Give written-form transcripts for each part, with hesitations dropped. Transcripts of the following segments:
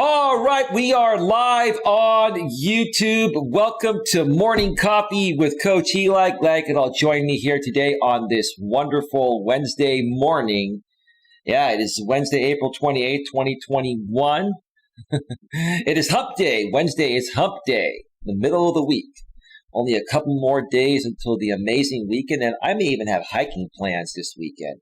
All right, we are live on YouTube. Welcome to Morning Coffee with Coach Eli. Glad you could all join me here today on this wonderful Wednesday morning. Yeah, it is Wednesday, April 28th, 2021. It is Hump Day. Wednesday is Hump Day, the middle of the week. Only a couple more days until the amazing weekend, and I may even have hiking plans this weekend.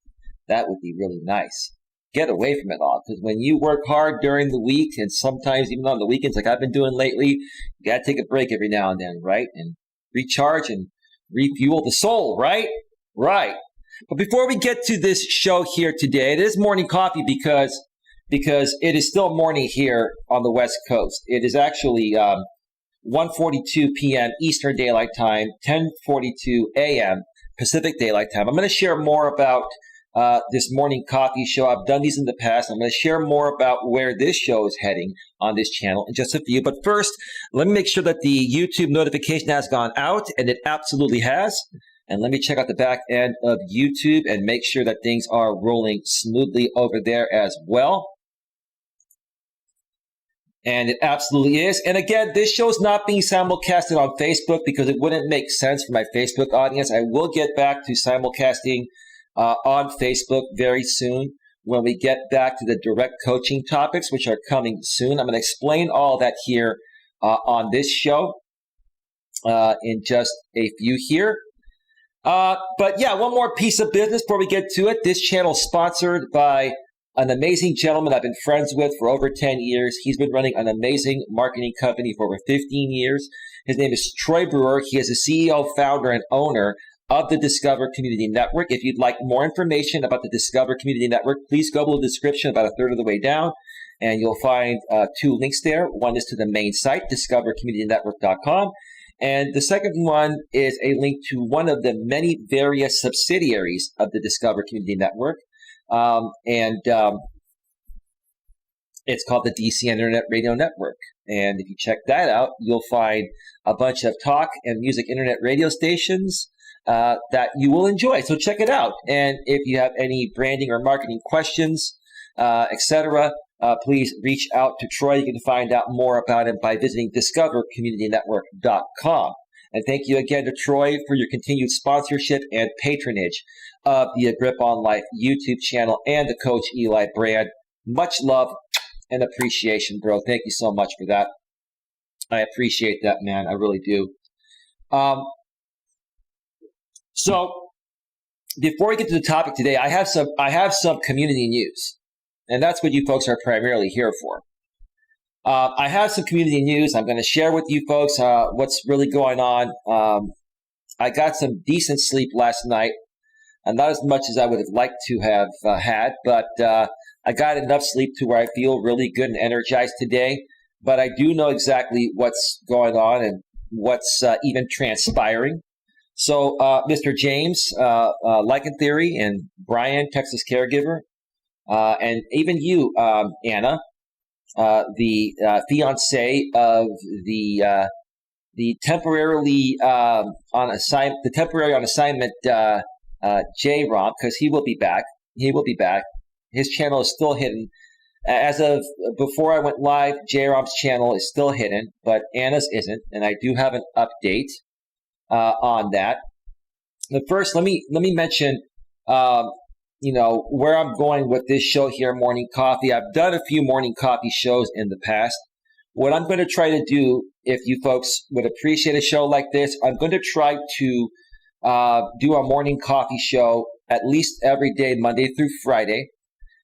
That would be really nice. Get away from it all, because when you work hard during the week and sometimes even on the weekends like I've been doing lately, you got to take a break every now and then, right? And recharge and refuel the soul, right? Right. But before we get to this show here today, it is morning coffee because it is still morning here on the West Coast. It is actually 1:42 p.m. Eastern Daylight Time, 10:42 a.m. Pacific Daylight Time. I'm going to share more about this morning coffee show. I've done these in the past. I'm going to share more about where this show is heading on this channel in just a few. But first, let me make sure that the YouTube notification has gone out, and it absolutely has. And let me check out the back end of YouTube and make sure that things are rolling smoothly over there as well. And it absolutely is. And again, this show is not being simulcasted on Facebook because it wouldn't make sense for my Facebook audience. I will get back to simulcasting on Facebook very soon when we get back to the direct coaching topics, which are coming soon. I'm going to explain all that here on this show in just a few here. But yeah, one more piece of business before we get to it. This channel is sponsored by an amazing gentleman I've been friends with for over 10 years. He's been running an amazing marketing company for over 15 years. His name is Troy Brewer. He is the CEO, founder, and owner of the Discover Community Network. If you'd like more information about the Discover Community Network, please go below the description about a third of the way down, and you'll find two links there. One is to the main site, discovercommunitynetwork.com, and the second one is a link to one of the many various subsidiaries of the Discover Community Network, it's called the DC Internet Radio Network. And if you check that out, you'll find a bunch of talk and music internet radio stations that you will enjoy. So check it out. And if you have any branding or marketing questions, etc., please reach out to Troy. You can find out more about him by visiting discovercommunitynetwork.com. And thank you again to Troy for your continued sponsorship and patronage of the Grip on Life YouTube channel and the Coach Eli brand. Much love and appreciation, bro. Thank you so much for that. I appreciate that, man. I really do. So before we get to the topic today, I have some community news, and that's what you folks are primarily here for. I have some community news. I'm going to share with you folks what's really going on. I got some decent sleep last night, and not as much as I would have liked to have had, but I got enough sleep to where I feel really good and energized today. But I do know exactly what's going on and what's even transpiring. So Mr. James, Lichen Theory, and Brian, Texas Caregiver, and even you, Anna, the fiance of the temporarily on assignment J-Rom, because he will be back. He will be back. His channel is still hidden. As of before I went live, J-Rom's channel is still hidden, but Anna's isn't, and I do have an update on that. But first, let me mention, where I'm going with this show here, Morning Coffee. I've done a few Morning Coffee shows in the past. What I'm going to try to do, if you folks would appreciate a show like this, I'm going to try to do a Morning Coffee show at least every day, Monday through Friday,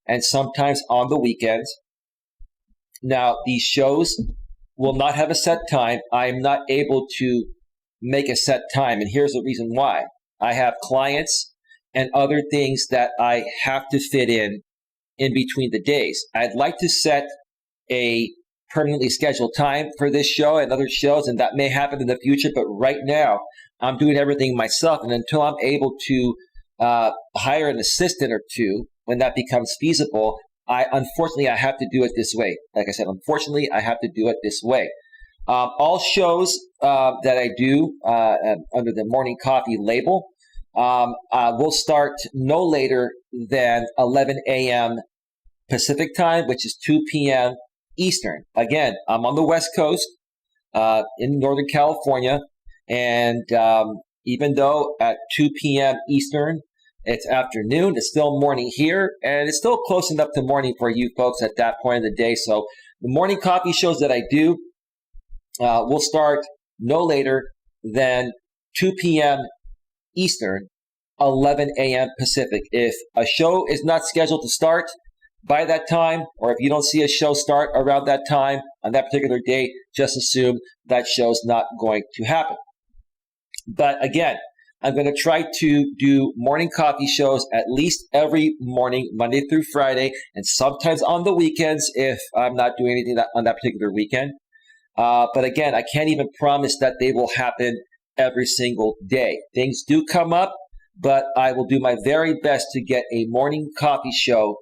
and sometimes on the weekends. Now, these shows will not have a set time. I am not able to make a set time, and here's the reason why. I have clients and other things that I have to fit in between the days. I'd like to set a permanently scheduled time for this show and other shows, and that may happen in the future, but right now I'm doing everything myself, and until I'm able to hire an assistant or two, when that becomes feasible, unfortunately I have to do it this way. Like I said, unfortunately I have to do it this way. All shows that I do under the Morning Coffee label will start no later than 11 a.m. Pacific time, which is 2 p.m. Eastern. Again, I'm on the West Coast in Northern California, and even though at 2 p.m. Eastern, it's afternoon, it's still morning here, and it's still close enough to morning for you folks at that point of the day. So the morning coffee shows that I do will start no later than 2 p.m. Eastern, 11 a.m. Pacific. If a show is not scheduled to start by that time, or if you don't see a show start around that time on that particular day, just assume that show's not going to happen. But again, I'm going to try to do morning coffee shows at least every morning, Monday through Friday, and sometimes on the weekends if I'm not doing anything on that particular weekend. But again, I can't even promise that they will happen every single day. Things do come up, but I will do my very best to get a morning coffee show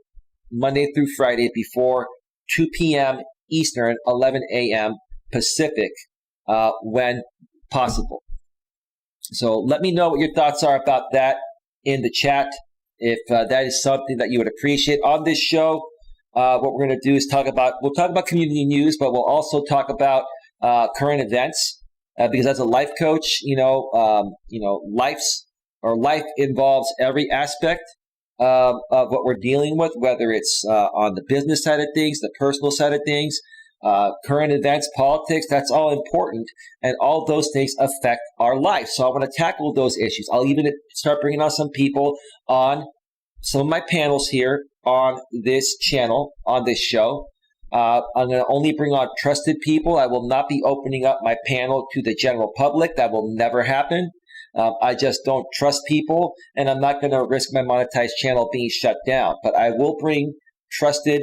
Monday through Friday before 2 p.m. Eastern, 11 a.m. Pacific, when possible. So let me know what your thoughts are about that in the chat. If that is something that you would appreciate on this show, what we're going to do is we'll talk about community news, but we'll also talk about current events. Because as a life coach, life involves every aspect of what we're dealing with, whether it's on the business side of things, the personal side of things, current events, politics. That's all important, and all those things affect our life. So I want to tackle those issues. I'll even start bringing on some people on some of my panels here on this channel, on this show. I'm going to only bring on trusted people. I will not be opening up my panel to the general public. That will never happen. I just don't trust people, and I'm not going to risk my monetized channel being shut down. But I will bring trusted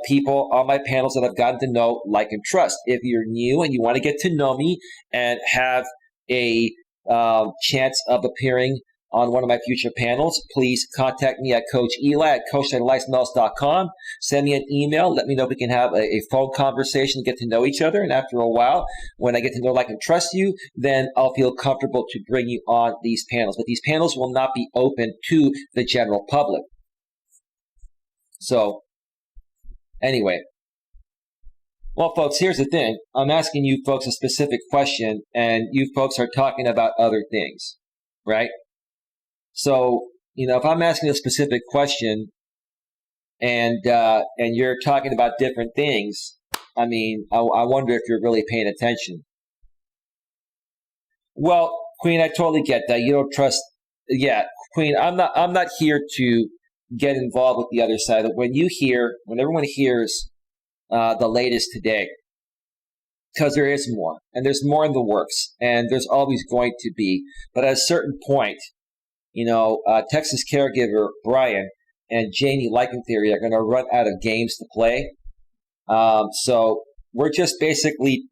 people on my panels that I've gotten to know, like, and trust. If you're new and you want to get to know me and have a chance of appearing on one of my future panels, please contact me at Coach Eli at coacheli@melas.com. Send me an email. Let me know if we can have a phone conversation, get to know each other. And after a while, when I get to know, like, and trust you, then I'll feel comfortable to bring you on these panels. But these panels will not be open to the general public. So anyway, well, folks, here's the thing. I'm asking you folks a specific question, and you folks are talking about other things, right? So, if I'm asking a specific question and you're talking about different things, I wonder if you're really paying attention. Well, Queen, I totally get that. You don't trust. Yeah, Queen, I'm not here to get involved with the other side. When everyone hears the latest today, because there is more, and there's more in the works, and there's always going to be. But at a certain point, Texas caregiver Brian and Jamie Theory are going to run out of games to play. So we're just basically,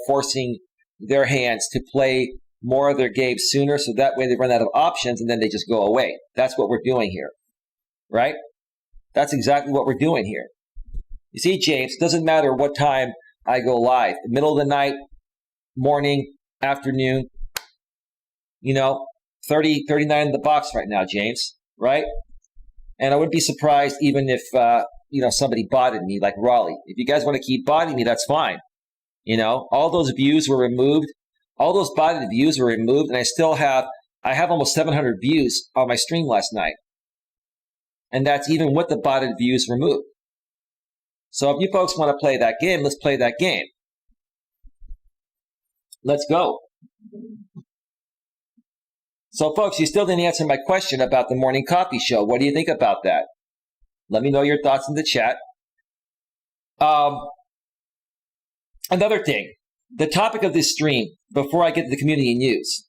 forcing their hands to play more of their games sooner, so that way they run out of options and then they just go away. That's what we're doing here, right? That's exactly what we're doing here. You see, James, it doesn't matter what time I go live, middle of the night, morning, afternoon, 30, 39 in the box right now, James, right? And I wouldn't be surprised even if, somebody botted me like Raleigh. If you guys want to keep botting me, that's fine. All those views were removed. All those botted views were removed, and I have almost 700 views on my stream last night. And that's even with the botted views removed. So if you folks want to play that game, let's play that game. Let's go. So, folks, you still didn't answer my question about the morning coffee show. What do you think about that? Let me know your thoughts in the chat. Another thing, the topic of this stream, before I get to the community news,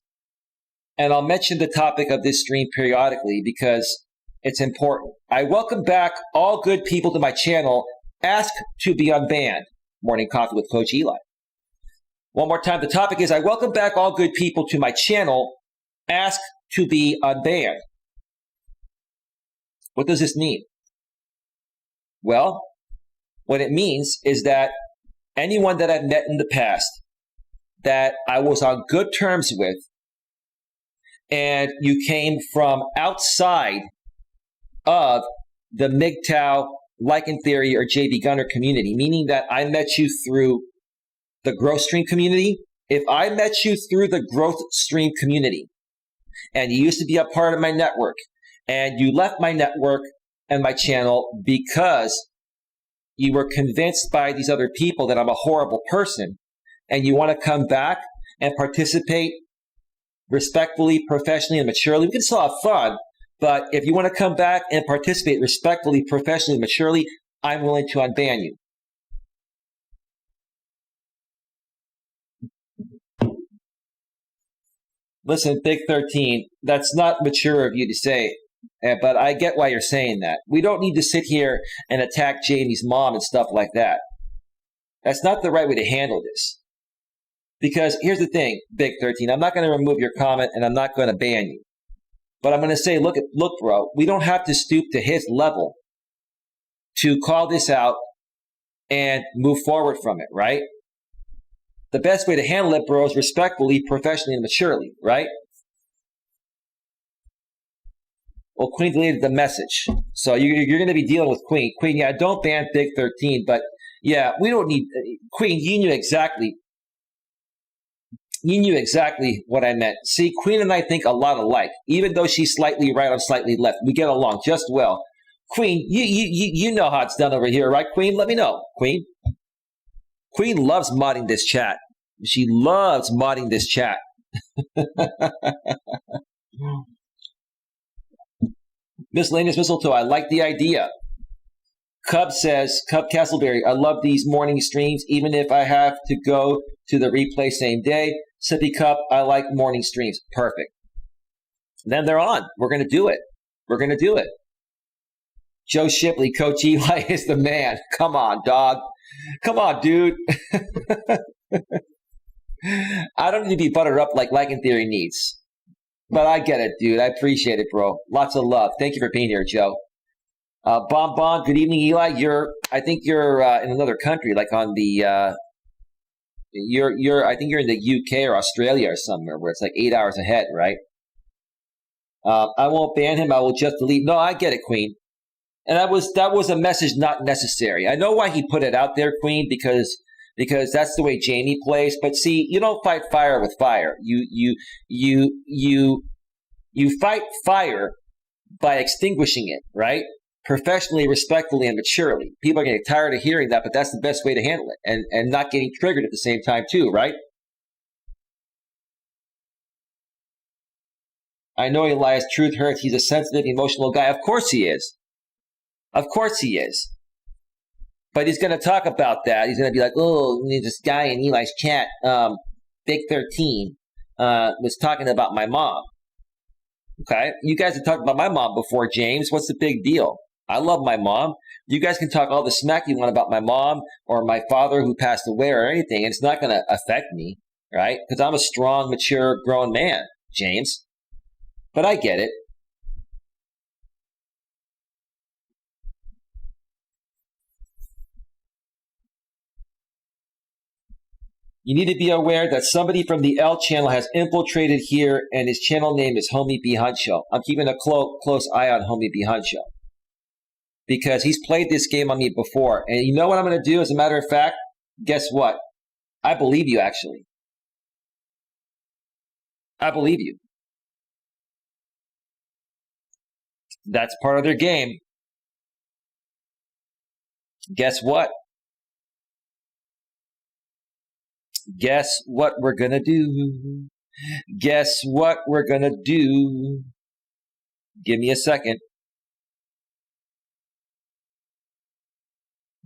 and I'll mention the topic of this stream periodically because it's important. I welcome back all good people to my channel. Ask to be unbanned. Morning Coffee with Coach Eli. One more time, the topic is I welcome back all good people to my channel. Ask to be unbanned. What does this mean? Well, what it means is that anyone that I've met in the past that I was on good terms with, and you came from outside of the MGTOW like in theory, or JB Gunner community, meaning that I met you through the growth stream community. If I met you through the growth stream community and you used to be a part of my network and you left my network and my channel because you were convinced by these other people that I'm a horrible person, and you want to come back and participate respectfully, professionally, and maturely, we can still have fun. But if you want to come back and participate respectfully, professionally, and maturely, I'm willing to unban you. Listen, Big 13, that's not mature of you to say, but I get why you're saying that. We don't need to sit here and attack Jamie's mom and stuff like that. That's not the right way to handle this. Because here's the thing, Big 13, I'm not going to remove your comment and I'm not going to ban you. But I'm going to say, look, bro, we don't have to stoop to his level to call this out and move forward from it, right? The best way to handle it, bro, is respectfully, professionally, and maturely, right? Well, Queen deleted the message. So you're going to be dealing with Queen. Queen, yeah, don't ban Big 13, but yeah, we don't need... Queen, you knew exactly what I meant. See, Queen and I think a lot alike. Even though she's slightly right, I'm slightly left. We get along just well. Queen, you know how it's done over here, right, Queen? Let me know, Queen. Queen loves modding this chat. She loves modding this chat. Miscellaneous Mistletoe, I like the idea. Cub says, Cub Castleberry, I love these morning streams, even if I have to go to the replay same day. Sippy Cup, I like morning streams. Perfect. Then they're on. We're going to do it. We're going to do it. Joe Shipley, Coach Eli is the man. Come on, dog. Come on, dude. I don't need to be buttered up like in Theory needs. But I get it, dude. I appreciate it, bro. Lots of love. Thank you for being here, Joe. Bon, good evening, Eli. I think you're in another country, like on the I think you're in the UK or Australia or somewhere where it's like 8 hours ahead, right? I won't ban him. I will just delete. No, I get it, Queen. And that was a message not necessary. I know why he put it out there, Queen, because that's the way Jamie plays. But see, you don't fight fire with fire. You fight fire by extinguishing it, right? Professionally, respectfully, and maturely. People are getting tired of hearing that, but that's the best way to handle it, and not getting triggered at the same time too, right? I know Elias, truth hurts. He's a sensitive, emotional guy. Of course he is. Of course he is. But he's going to talk about that. He's going to be like, oh, this guy in Eli's chat, Big 13, was talking about my mom. Okay? You guys have talked about my mom before, James. What's the big deal? I love my mom. You guys can talk all the smack you want about my mom or my father who passed away or anything. It's not going to affect me, right? Because I'm a strong, mature, grown man, James. But I get it. You need to be aware that somebody from the L channel has infiltrated here, and his channel name is Homie B Huncho. I'm keeping a close eye on Homie B Huncho because he's played this game on me before. And you know what I'm going to do? As a matter of fact, guess what? I believe you, actually. I believe you. That's part of their game. Guess what? Guess what we're going to do? Guess what we're going to do? Give me a second.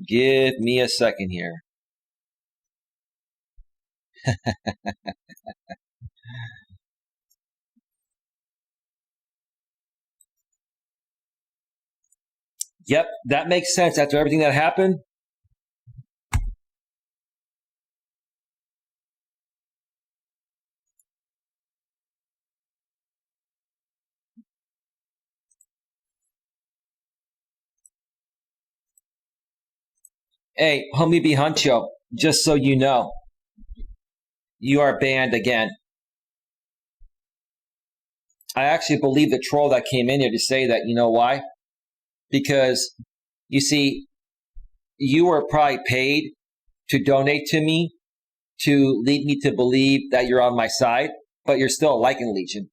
Give me a second here. Yep, that makes sense after everything that happened. Hey, Homie B Huncho, just so you know, you are banned again. I actually believe the troll that came in here to say that. You know why? Because You see, you were probably paid to donate to me to lead me to believe that you're on my side, but you're still a liking legion.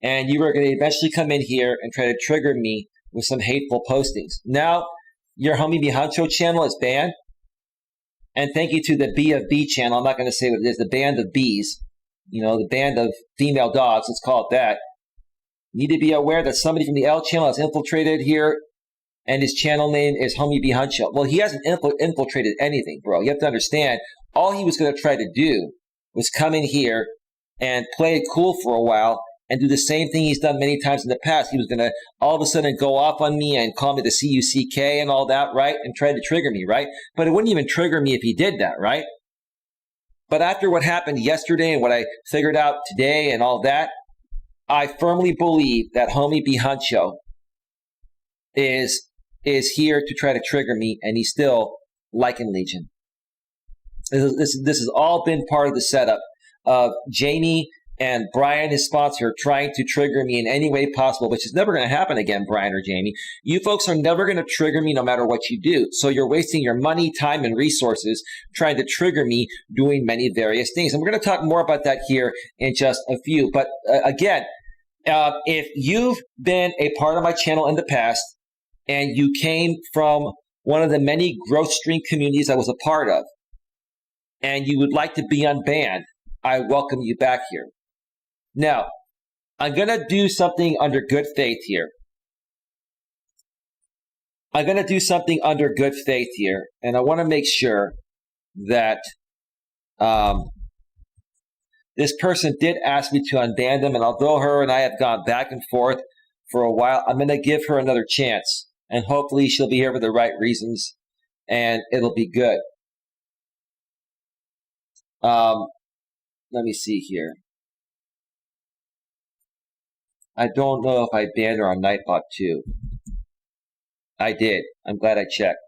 And you were going to eventually come in here and try to trigger me with some hateful postings. Now, your Homie B Huncho channel is banned. And thank you to the B of B channel. I'm not going to say what it is, the band of bees. The band of female dogs, let's call it that. You need to be aware that somebody from the L channel has infiltrated here, and his channel name is Homie B Huncho. Well, he hasn't infiltrated anything, bro. You have to understand, all he was going to try to do was come in here and play it cool for a while and do the same thing he's done many times in the past. He was going to all of a sudden go off on me and call me the CUCK and all that, right? And try to trigger me, right? But it wouldn't even trigger me if he did that, right? But after what happened yesterday and what I figured out today and all that, I firmly believe that Homie B Huncho is here to try to trigger me, and he's still liking Legion. This has all been part of the setup of Jamie and Brian, his sponsor, trying to trigger me in any way possible, which is never going to happen again, Brian or Jamie. You folks are never going to trigger me no matter what you do. So you're wasting your money, time, and resources trying to trigger me doing many various things. And we're going to talk more about that here in just a few. But again, if you've been a part of my channel in the past and you came from one of the many growth stream communities I was a part of, and you would like to be unbanned, I welcome you back here. Now, I'm going to do something under good faith here. And I want to make sure that this person did ask me to unban them, and although her and I have gone back and forth for a while, I'm going to give her another chance, and hopefully she'll be here for the right reasons, and it'll be good. Let me see here. I don't know if I banned her on Nightbot too. I did. I'm glad I checked.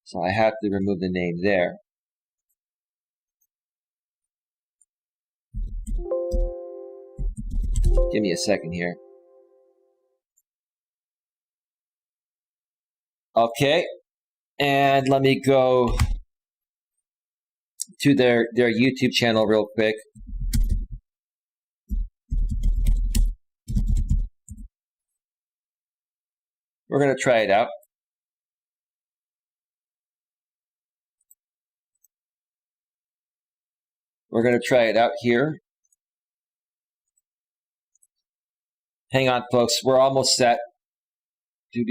So I have to remove the name there. Give me a second here. Okay. And let me go to their YouTube channel real quick. We're going to try it out. We're going to try it out here. Hang on, folks. We're almost set. Give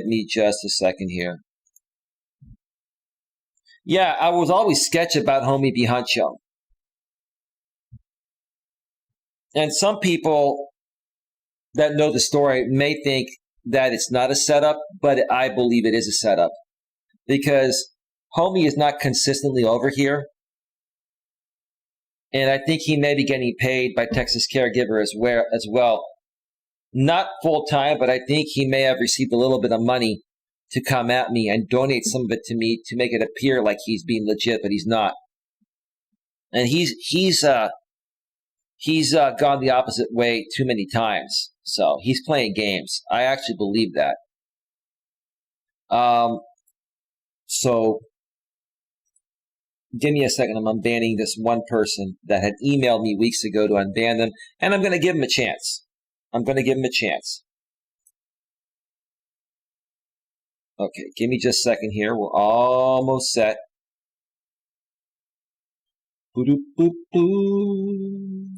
me just a second here. Yeah, I was always sketchy about Homie B Huncho. And some people that know the story may think that it's not a setup, but I believe it is a setup. Because Homie is not consistently over here. And I think he may be getting paid by Texas Caregiver as well. Not full time, but I think he may have received a little bit of money to come at me and donate some of it to me to make it appear like he's being legit, but he's not. And he's gone the opposite way too many times. So he's playing games. I actually believe that. So give me a second. I'm unbanning this one person that had emailed me weeks ago to unban them, and I'm going to give him a chance. Okay, give me just a second here. We're almost set. Boo-doo-boo-boo.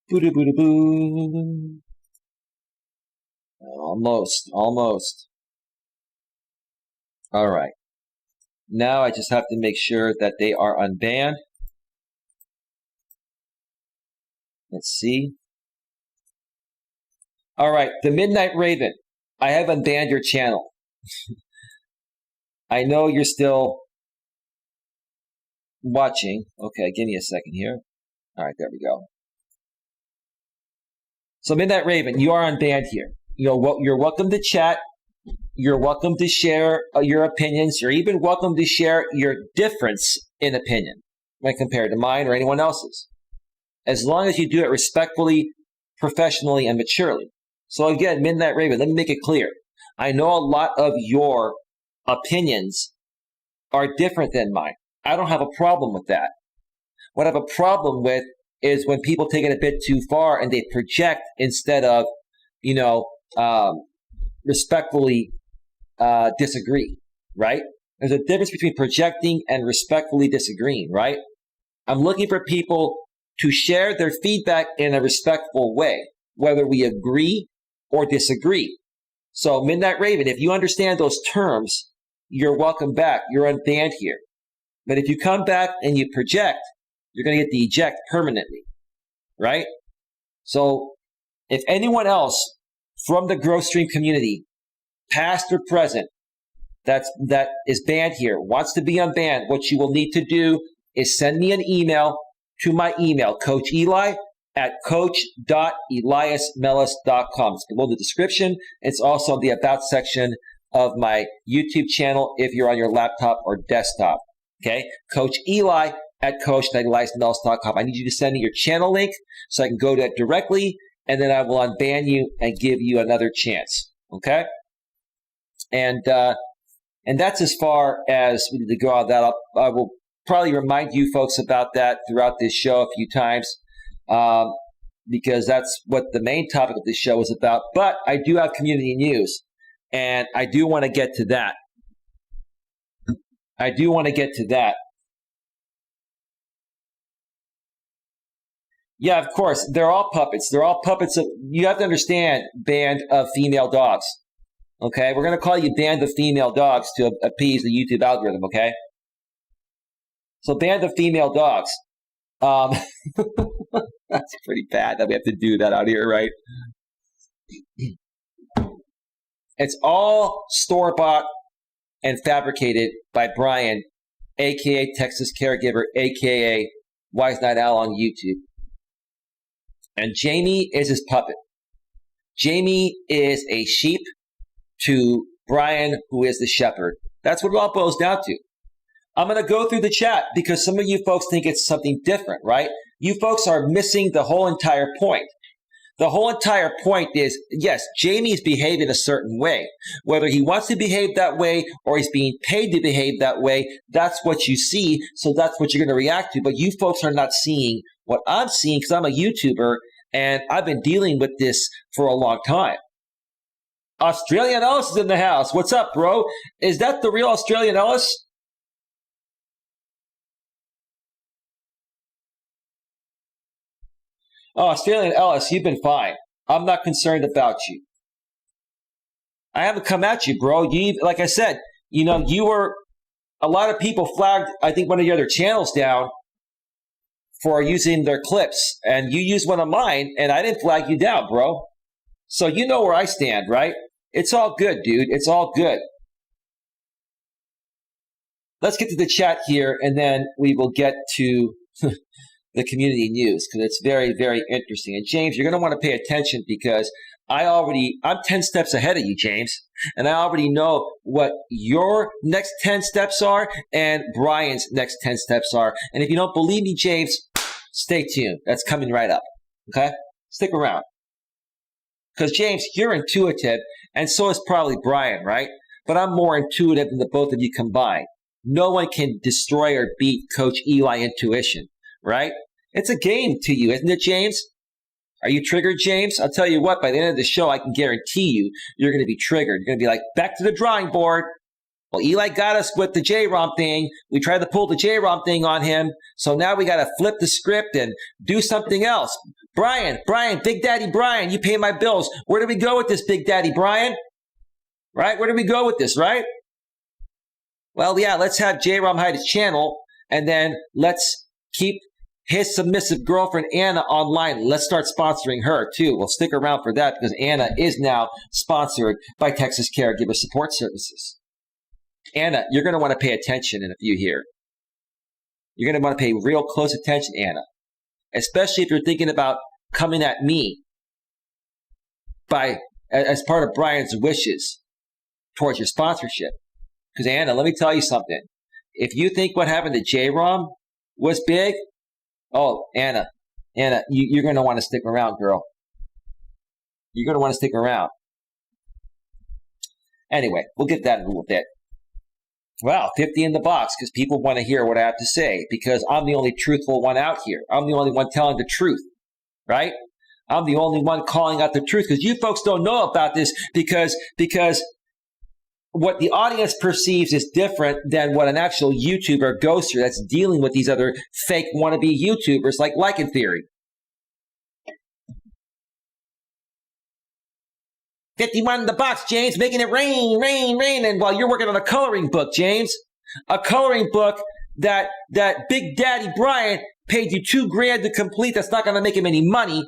Boo-doo-boo-doo-boo. Almost. All right. Now I just have to make sure that they are unbanned. Let's see. All right, the Midnight Raven. I have unbanned your channel. I know you're still watching. Okay, give me a second here. All right, there we go. So Midnight Raven, you are unbanned here. You're welcome to chat. You're welcome to share your opinions. You're even welcome to share your difference in opinion when compared to mine or anyone else's, as long as you do it respectfully, professionally, and maturely. So again, Midnight Raven, let me make it clear. I know a lot of your opinions are different than mine. I don't have a problem with that. What I have a problem with is when people take it a bit too far and they project instead of, respectfully disagree, right? There's a difference between projecting and respectfully disagreeing, right? I'm looking for people to share their feedback in a respectful way, whether we agree or disagree. So Midnight Raven, if you understand those terms, you're welcome back. You're unbanned here. But if you come back and you project, you're going to get the eject permanently, right? So if anyone else from the Growth Stream community, past or present, that is banned here, wants to be unbanned, what you will need to do is send me an email to my email, Coach Eli at coach.eliasmelas.com. It's below the description. It's also the About section of my YouTube channel if you're on your laptop or desktop. Okay? Coach Eli at coach.eliasmelas.com. I need you to send me your channel link so I can go to it directly, and then I will unban you and give you another chance. Okay? And that's as far as we need to go on that. I will probably remind you folks about that throughout this show a few times, because that's what the main topic of this show is about. But I do have community news, and I do want to get to that. Yeah, of course. They're all puppets. They're all puppets of, you have to understand, band of female dogs. Okay? We're going to call you band of female dogs to appease the YouTube algorithm, okay? So band of female dogs. That's pretty bad that we have to do that out here, right? It's all store-bought and fabricated by Brian, a.k.a. Texas Caregiver, a.k.a. Wise Night Owl on YouTube. And Jamie is his puppet. Jamie is a sheep to Brian, who is the shepherd. That's what it all boils down to. I'm going to go through the chat because some of you folks think it's something different, right? You folks are missing the whole entire point. The whole entire point is, yes, Jamie's behaving a certain way. Whether he wants to behave that way or he's being paid to behave that way, that's what you see, so that's what you're going to react to. But you folks are not seeing what I'm seeing because I'm a YouTuber and I've been dealing with this for a long time. Australian Ellis is in the house. What's up, bro? Is that the real Australian Ellis? Oh, Australian Ellis, you've been fine. I'm not concerned about you. I haven't come at you, bro. Like I said, you were, a lot of people flagged, I think, one of your other channels down for using their clips. And you used one of mine, and I didn't flag you down, bro. So you know where I stand, right? It's all good, dude. It's all good. Let's get to the chat here, and then we will get to the community news because it's very, very interesting. And James, you're going to want to pay attention because I'm 10 steps ahead of you, James, and I already know what your next 10 steps are and Brian's next 10 steps are. And if you don't believe me, James, stay tuned. That's coming right up. Okay? Stick around. Because James, you're intuitive, and so is probably Brian, right? But I'm more intuitive than the both of you combined. No one can destroy or beat Coach Eli intuition, right? It's a game to you, isn't it, James? Are you triggered, James? I'll tell you what, by the end of the show, I can guarantee you're going to be triggered. You're going to be like, back to the drawing board. Well, Eli got us with the J-ROM thing. We tried to pull the J-ROM thing on him. So now we got to flip the script and do something else. Brian, Big Daddy Brian, you pay my bills. Where do we go with this, Big Daddy Brian? Right? Where do we go with this, right? Well, yeah, let's have J-ROM hide his channel, and then let's keep his submissive girlfriend, Anna, online. Let's start sponsoring her, too. We'll stick around for that because Anna is now sponsored by Texas Caregiver Support Services. Anna, you're going to want to pay attention in a few here. You're going to want to pay real close attention, Anna, especially if you're thinking about coming at me as part of Brian's wishes. towards your sponsorship. Because Anna, let me tell you something. If you think what happened to J-Rom was big, oh, Anna, you're going to want to stick around, girl. You're going to want to stick around. Anyway, we'll get that in a little bit. Wow, 50 in the box because people want to hear what I have to say because I'm the only truthful one out here. I'm the only one telling the truth, right? I'm the only one calling out the truth because you folks don't know about this because what the audience perceives is different than what an actual YouTuber goes through that's dealing with these other fake wannabe YouTubers like in theory. 51 in the box, James, making it rain. And while you're working on a coloring book, James, a coloring book that Big Daddy Brian paid you $2,000 to complete that's not going to make him any money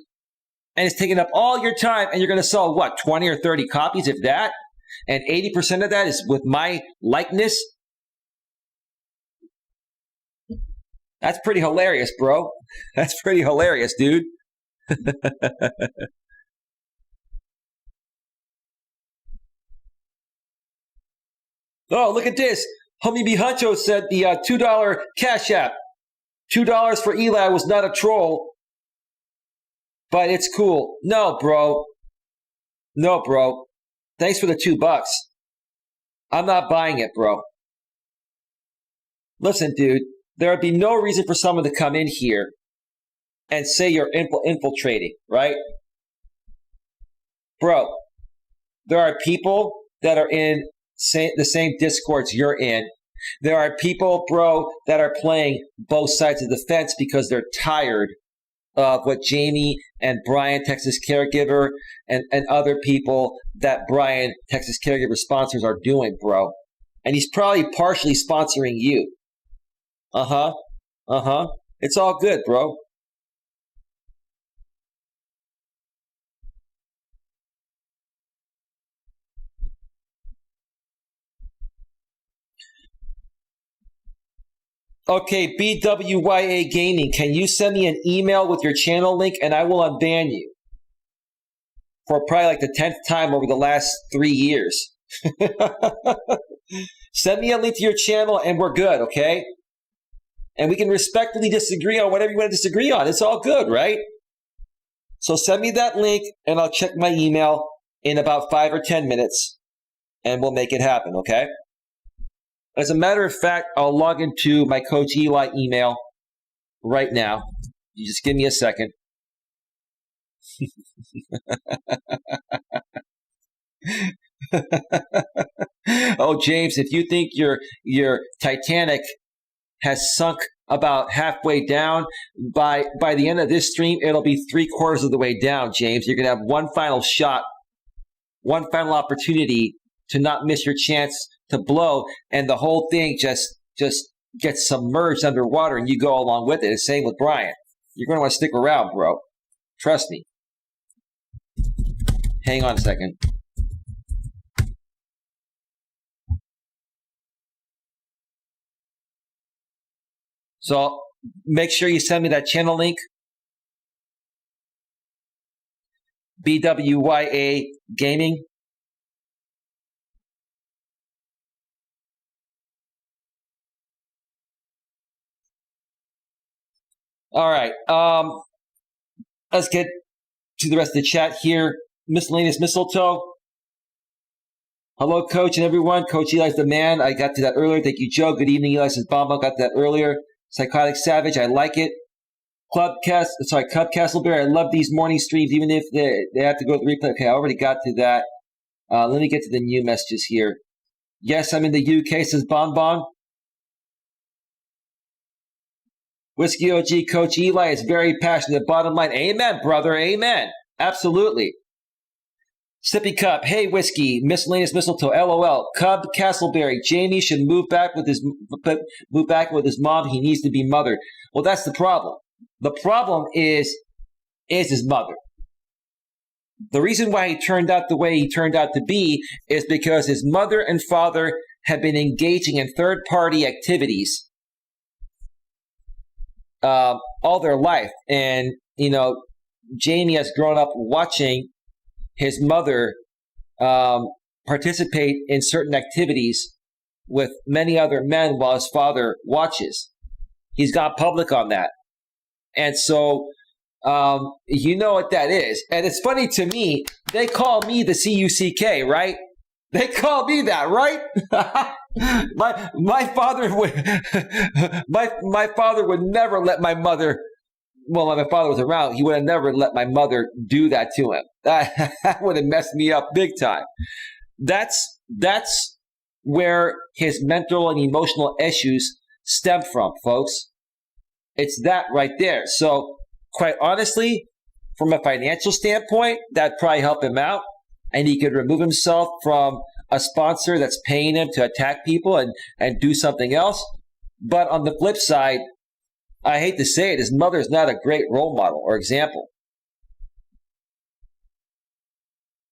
and it's taking up all your time and you're going to sell, what, 20 or 30 copies, if that? And 80% of that is with my likeness? That's pretty hilarious, bro. That's pretty hilarious, dude. Oh, look at this. Homie B. Huncho said the $2 Cash App. $2 for Eli was not a troll, but it's cool. No, bro. Thanks for the $2. I'm not buying it, bro. Listen, dude, there would be no reason for someone to come in here and say you're infiltrating, right? Bro, there are people that are in the same discords you're in. There are people, bro, that are playing both sides of the fence because they're tired of what Jamie and Brian, Texas Caregiver, and other people that Brian, Texas Caregiver sponsors are doing, bro. And he's probably partially sponsoring you. It's all good, bro. Okay, BWYA Gaming, can you send me an email with your channel link and I will unban you for probably like the 10th time over the last 3 years. Send me a link to your channel and we're good, okay? And we can respectfully disagree on whatever you want to disagree on. It's all good, right? So send me that link and I'll check my email in about 5 or 10 minutes and we'll make it happen, okay? As a matter of fact, I'll log into my Coach Eli email right now. You just give me a second. Oh, James, if you think your Titanic has sunk about halfway down, by the end of this stream, it'll be 3/4 of the way down, James. You're going to have one final shot, one final opportunity to not miss your chance to blow, and the whole thing just gets submerged underwater and you go along with it. The same with Brian. You're going to want to stick around, bro. Trust me. Hang on a second. So make sure you send me that channel link. BWYA Gaming. All right. Let's get to the rest of the chat here. Miscellaneous Mistletoe. Hello, Coach and everyone. Coach Eli's the man. I got to that earlier. Thank you, Joe. Good evening, Eli. Says Bomba. Got to that earlier. Psychotic Savage. I like it. Cub Castleberry. I love these morning streams, even if they have to go to the replay. Okay, I already got to that. Let me get to the new messages here. Yes, I'm in the UK, says Bonbon. Whiskey OG Coach Eli is very passionate. Bottom line, amen, brother, amen. Absolutely. Sippy Cup, hey Whiskey, Miscellaneous Mistletoe, LOL. Cub Castleberry, Jamie should move back with his mom. He needs to be mothered. Well, that's the problem. The problem is his mother. The reason why he turned out the way he turned out to be is because his mother and father have been engaging in third-party activities all their life. And, you know, Jamie has grown up watching his mother participate in certain activities with many other men while his father watches. He's gone public on that. And so, you know what that is. And it's funny to me, they call me the CUCK, right? They call me that, right? my father would my father would never let my mother. Well, when my father was around, he would have never let my mother do that to him. That would have messed me up big time. That's where his mental and emotional issues stem from, folks. It's that right there. So, quite honestly, from a financial standpoint, that'd probably help him out. And he could remove himself from a sponsor that's paying him to attack people and do something else. But on the flip side, I hate to say it, his mother is not a great role model or example.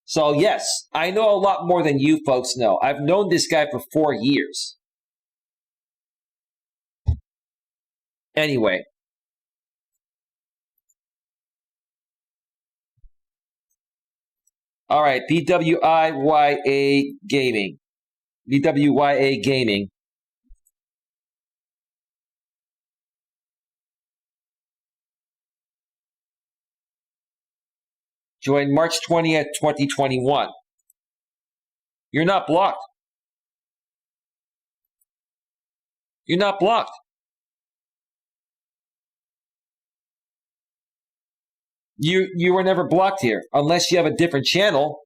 So yes, I know a lot more than you folks know. I've known this guy for 4 years. Anyway. All right, BWIYA Gaming. BWYA Gaming. Joined March 20th, 2021. You're not blocked. You're not blocked. You were never blocked here, unless you have a different channel.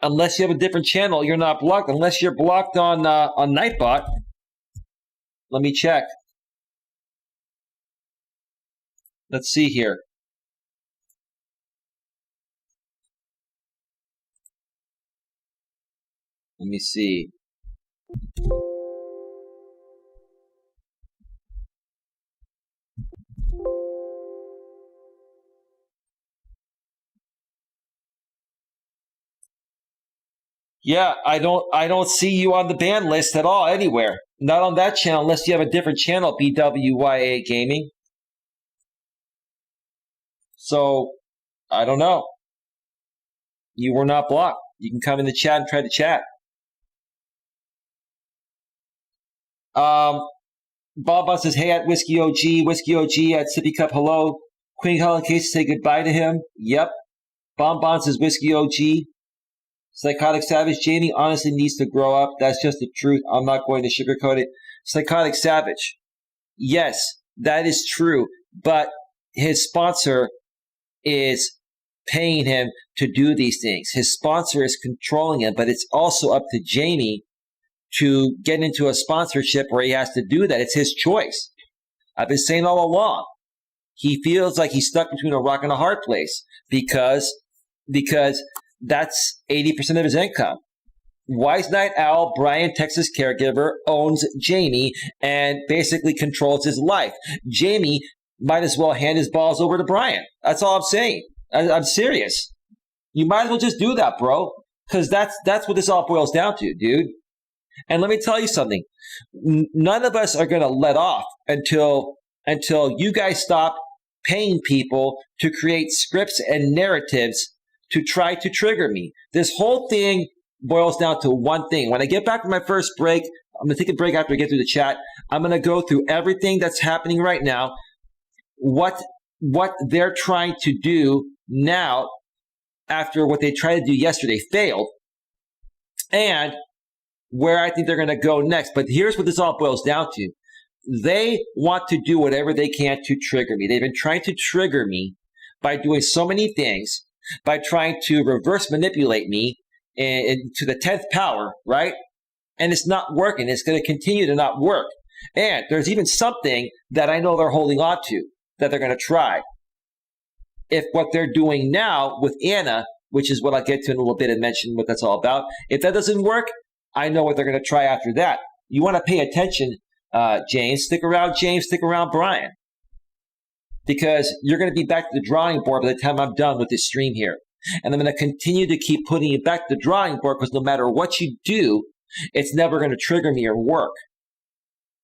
Unless you have a different channel, you're not blocked. Unless you're blocked on Nightbot. Let me check. Let's see here. Let me see. Yeah, I don't see you on the ban list at all anywhere. Not on that channel unless you have a different channel, BWYA Gaming. So, I don't know. You were not blocked. You can come in the chat and try to chat. Bob says, hey, at Whiskey OG at Sippy Cup, hello. Queen Helen Case, say goodbye to him. Yep. Bon says, Whiskey OG. Psychotic Savage, Jamie honestly needs to grow up. That's just the truth. I'm not going to sugarcoat it. Psychotic Savage. Yes, that is true. But his sponsor is paying him to do these things. His sponsor is controlling him, but it's also up to Jamie to get into a sponsorship where he has to do that. It's his choice. I've been saying all along. He feels like he's stuck between a rock and a hard place because that's 80% of his income. Wise Night Owl, Brian, Texas caregiver, owns Jamie and basically controls his life. Jamie might as well hand his balls over to Brian. That's all I'm saying. I'm serious. You might as well just do that, bro, because that's what this all boils down to, dude. And let me tell you something. None of us are going to let off until you guys stop paying people to create scripts and narratives to try to trigger me. This whole thing boils down to one thing. When I get back from my first break, I'm going to take a break after I get through the chat. I'm going to go through everything that's happening right now, what they're trying to do now after what they tried to do yesterday failed, and where I think they're going to go next. But here's what this all boils down to. They want to do whatever they can to trigger me. They've been trying to trigger me by doing so many things, by trying to reverse manipulate me to the 10th power, right? And it's not working. It's going to continue to not work. And there's even something that I know they're holding on to that they're going to try. If what they're doing now with Anna, which is what I'll get to in a little bit and mention what that's all about, if that doesn't work, I know what they're going to try after that. You want to pay attention, James. Stick around, James. Stick around, Brian. Because you're going to be back to the drawing board by the time I'm done with this stream here. And I'm going to continue to keep putting you back to the drawing board because no matter what you do, it's never going to trigger me or work.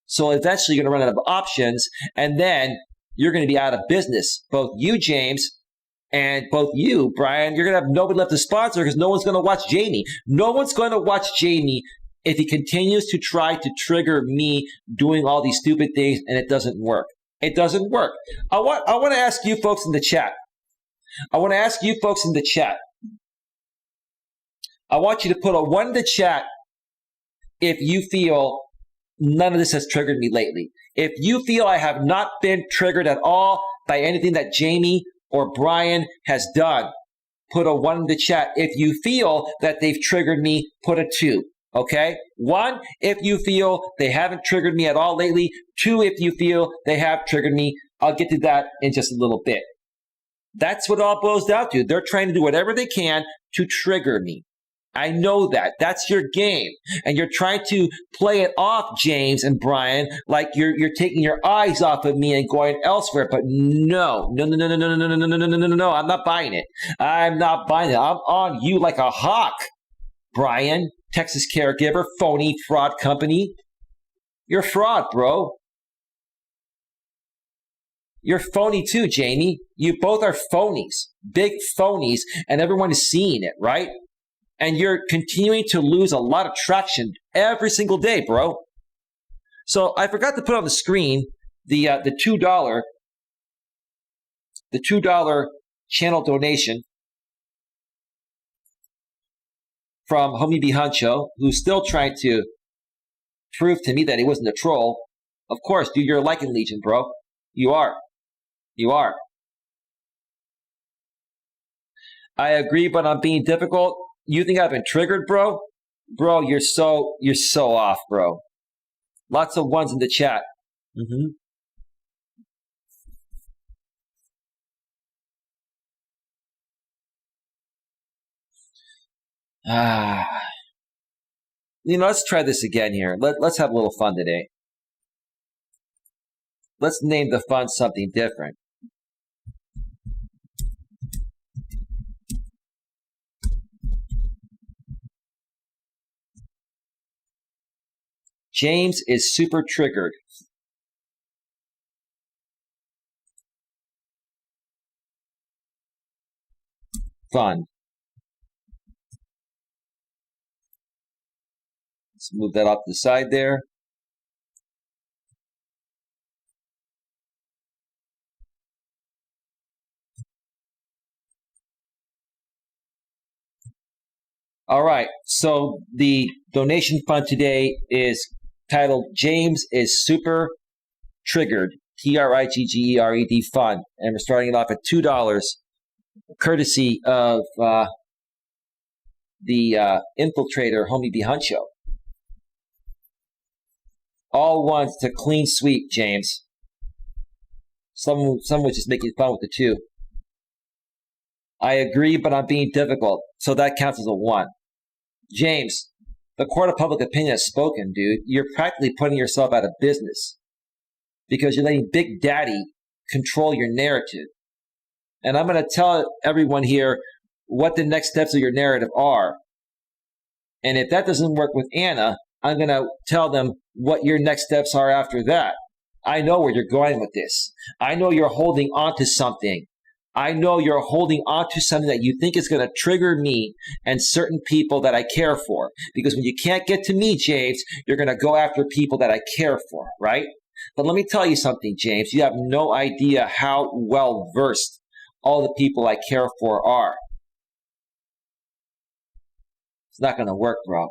So eventually you're going to run out of options, and then you're going to be out of business. Both you, James, and both you, Brian, you're going to have nobody left to sponsor because no one's going to watch Jamie. No one's going to watch Jamie if he continues to try to trigger me doing all these stupid things and it doesn't work. It doesn't work. I want to ask you folks in the chat. I want you to put a 1 in the chat if you feel none of this has triggered me lately. If you feel I have not been triggered at all by anything that Jamie or Brian has done, put a 1 in the chat. If you feel that they've triggered me, put a 2. Okay? 1, if you feel they haven't triggered me at all lately. 2, if you feel they have triggered me. I'll get to that in just a little bit. That's what it all boils down to. They're trying to do whatever they can to trigger me. I know that. That's your game. And you're trying to play it off, James and Brian, like you're taking your eyes off of me and going elsewhere. But no. I'm not buying it. I'm on you like a hawk, Brian. Texas caregiver, phony fraud company. You're a fraud, bro. You're phony too, Jamie. You both are phonies, big phonies, and everyone is seeing it, right? And you're continuing to lose a lot of traction every single day, bro. So I forgot to put on the screen the $2 channel donation from Homie B. Huncho, who's still trying to prove to me that he wasn't a troll. Of course, dude, you're a Lycan Legion, bro. You are. I agree, but I'm being difficult. You think I've been triggered, bro? Bro, you're so off, bro. Lots of 1s in the chat. Let's try this again here. Let's have a little fun today. Let's name the fun something different. James is super triggered. Fun. Let's move that off to the side there. All right, so the donation fund today is titled James is Super Triggered, TRIGGERED fund, and we're starting it off at $2, courtesy of the infiltrator, Homie B. Huncho. All 1s to clean sweep, James. Some was just making fun with the 2. I agree, but I'm being difficult, so that counts as a 1. James, the court of public opinion has spoken, dude. You're practically putting yourself out of business because you're letting Big Daddy control your narrative. And I'm going to tell everyone here what the next steps of your narrative are. And if that doesn't work with Anna, I'm going to tell them what your next steps are after that. I know where you're going with this. I know you're holding on to something. I know you're holding on to something that you think is going to trigger me and certain people that I care for. Because when you can't get to me, James, you're going to go after people that I care for, right? But let me tell you something, James. You have no idea how well versed all the people I care for are. It's not going to work, bro.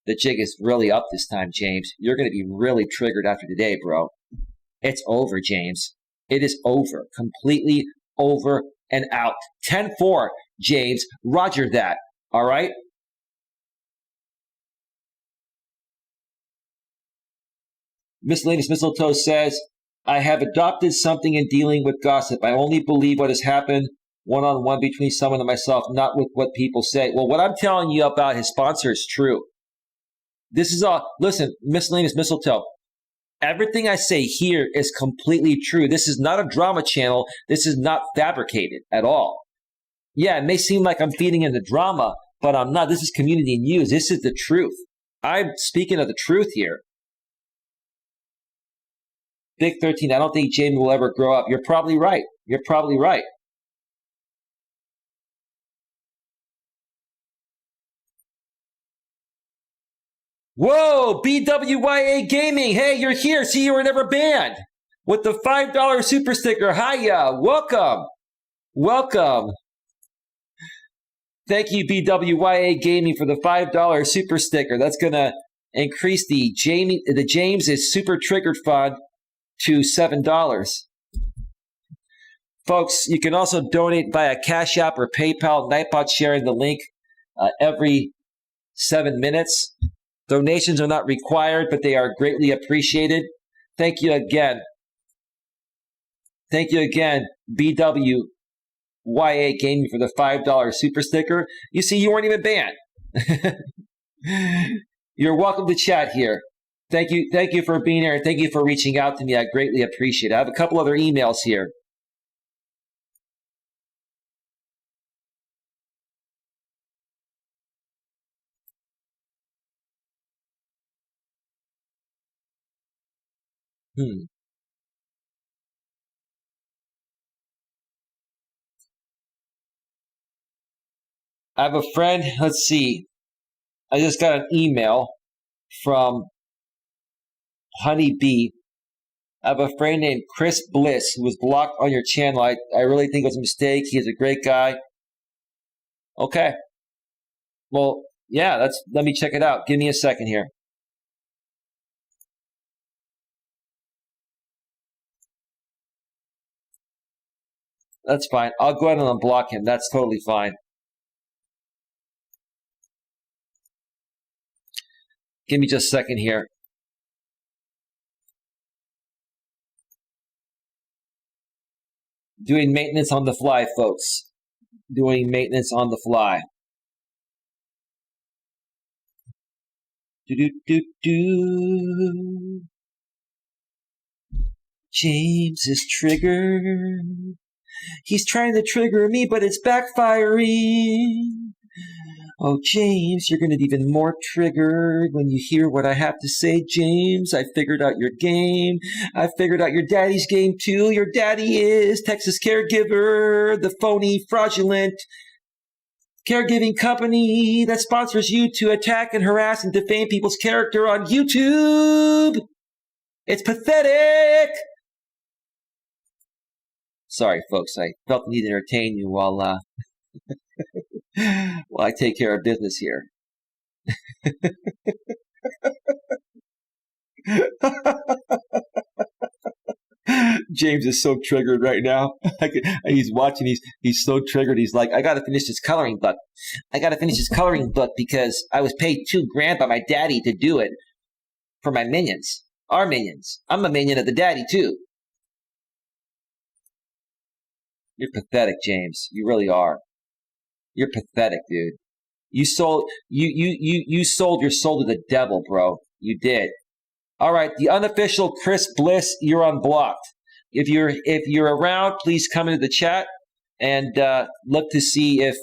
The jig is really up this time, James. You're going to be really triggered after today, bro. It's over, James. It is over. Completely over and out. 10-4, James. Roger that. All right? Miscellaneous Mistletoe says, I have adopted something in dealing with gossip. I only believe what has happened one-on-one between someone and myself, not with what people say. Well, what I'm telling you about his sponsor is true. This is all, listen, Miscellaneous Mistletoe. Everything I say here is completely true. This is not a drama channel. This is not fabricated at all. Yeah, it may seem like I'm feeding into drama, but I'm not. This is community news. This is the truth. I'm speaking of the truth here. Big 13, I don't think Jamie will ever grow up. You're probably right. You're probably right. Whoa, BWYA Gaming. Hey, you're here. See, you were never banned. With the $5 super sticker. Hiya. Welcome. Welcome. Thank you, BWYA Gaming, for the $5 super sticker. That's going to increase the James is Super Triggered Fund to $7. Folks, you can also donate via Cash App or PayPal. Nightbot sharing the link every 7 minutes. Donations are not required, but they are greatly appreciated. Thank you again. Thank you again, BWYA Gaming, for the $5 super sticker. You see, you weren't even banned. You're welcome to chat here. Thank you for being here, and thank you for reaching out to me. I greatly appreciate it. I have a couple other emails here. I have a friend, let's see. I just got an email from Honey Bee. I have a friend named Chris Bliss who was blocked on your channel. I really think it was a mistake. He is a great guy. Okay. Well, yeah, let me check it out. Give me a second here. That's fine. I'll go ahead and unblock him. That's totally fine. Give me just a second here. Doing maintenance on the fly, folks. Doing maintenance on the fly. Do. James is triggered. He's trying to trigger me, but it's backfiring. Oh, James, you're going to be even more triggered when you hear what I have to say, James. I figured out your game. I figured out your daddy's game, too. Your daddy is Texas Caregiver, the phony, fraudulent caregiving company that sponsors you to attack and harass and defame people's character on YouTube. It's pathetic. Sorry, folks. I felt the need to entertain you while I take care of business here. James is so triggered right now. He's watching. He's so triggered. He's like, I got to finish this coloring book. I got to finish this coloring book because I was paid $2,000 by my daddy to do it for my minions. Our minions. I'm a minion of the daddy too. You're pathetic, James. You really are. You're pathetic, dude. You sold your soul to the devil, bro. You did. All right, the unofficial Chris Bliss, you're unblocked. If you're around, please come into the chat and look to see if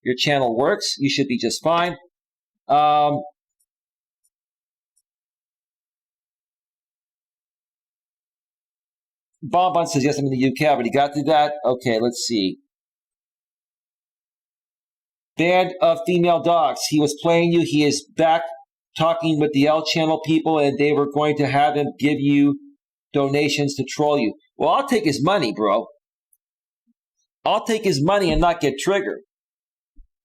your channel works. You should be just fine. Bonbon says, yes, I'm in the UK. I already got through that. Okay, let's see. Band of Female Dogs. He was playing you. He is back talking with the L Channel people, and they were going to have him give you donations to troll you. Well, I'll take his money, bro. I'll take his money and not get triggered.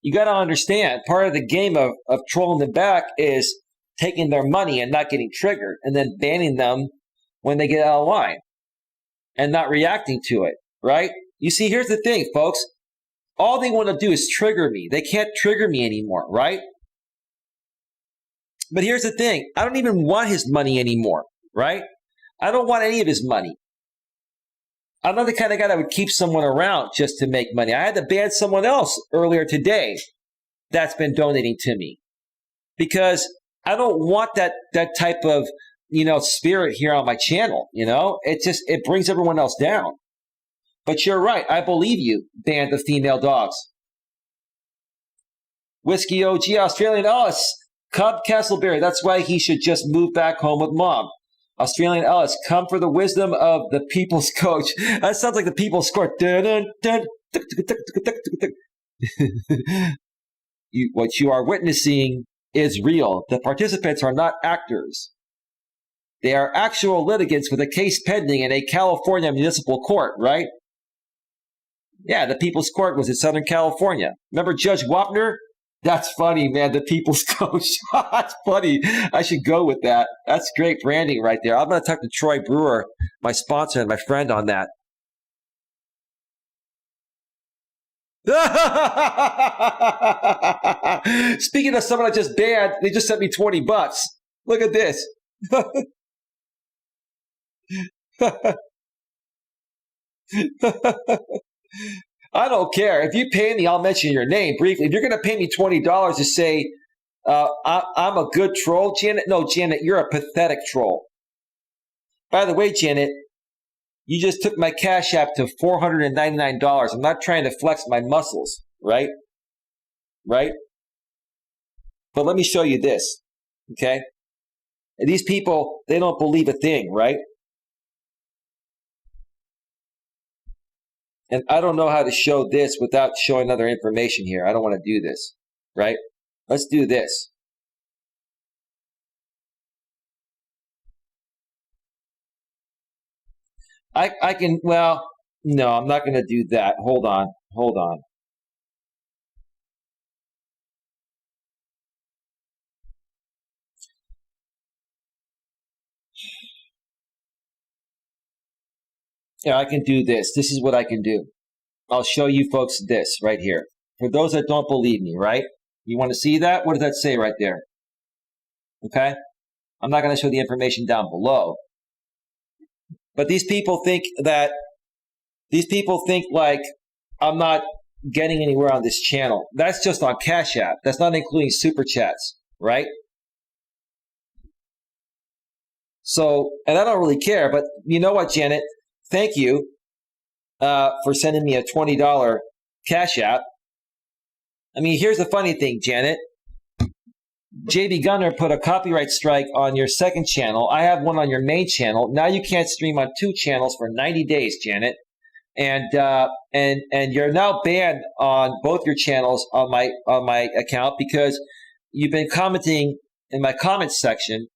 You got to understand, part of the game of trolling them back is taking their money and not getting triggered, and then banning them when they get out of line and not reacting to it, right? You see, here's the thing, folks. All they want to do is trigger me. They can't trigger me anymore, right? But here's the thing. I don't even want his money anymore, right? I don't want any of his money. I'm not the kind of guy that would keep someone around just to make money. I had to ban someone else earlier today that's been donating to me because I don't want that type of, spirit here on my channel. It brings everyone else down. But you're right. I believe you, Band of Female Dogs. Whiskey OG Australian. Oh, it's Cub Castleberry. That's why he should just move back home with mom. Australian Ellis, come for the wisdom of the people's coach. That sounds like the people's court. What you are witnessing is real. The participants are not actors. They are actual litigants with a case pending in a California municipal court, right? Yeah, the People's Court was in Southern California. Remember Judge Wapner? That's funny, man. The People's Coach. That's funny. I should go with that. That's great branding right there. I'm going to talk to Troy Brewer, my sponsor and my friend, on that. Speaking of someone I just banned, they just sent me $20. Look at this. I don't care. If you pay me, I'll mention your name briefly. If you're going to pay me $20 to say I'm a good troll, Janet. No, Janet, you're a pathetic troll. By the way, Janet, you just took my Cash App to $499. I'm not trying to flex my muscles, right? Right? But let me show you this, okay? And these people, they don't believe a thing, right? And I don't know how to show this without showing other information here. I don't want to do this, right? Let's do this. I can, well, no, I'm not going to do that. Hold on. Yeah, I can do this. This is what I can do. I'll show you folks this right here. For those that don't believe me, right? You want to see that? What does that say right there? Okay? I'm not going to show the information down below. But these people think like I'm not getting anywhere on this channel. That's just on Cash App. That's not including super chats, right? So, and I don't really care, but you know what, Janet? Thank you for sending me a $20 Cash App. I mean, here's the funny thing, Janet. JB Gunner put a copyright strike on your second channel. I have one on your main channel. Now you can't stream on two channels for 90 days, Janet. And you're now banned on both your channels on my account because you've been commenting in my comments section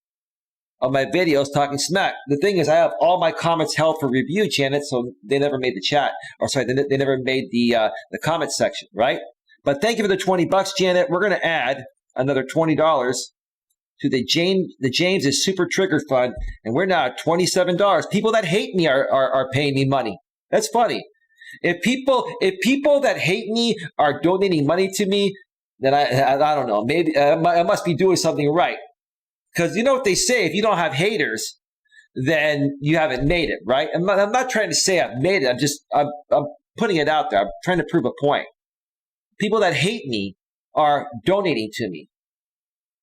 of my videos talking smack. The thing is, I have all my comments held for review, Janet, so they never made the chat. Or sorry, they never made the comment section, right? But thank you for the $20, Janet. We're going to add another $20 to the James is Super Trigger Fund, and we're now at $27. People that hate me are paying me money. That's funny. If people that hate me are donating money to me, then I don't know. Maybe I must be doing something right. Because you know what they say: if you don't have haters, then you haven't made it, right? I'm not trying to say I've made it. I'm putting it out there. I'm trying to prove a point. People that hate me are donating to me.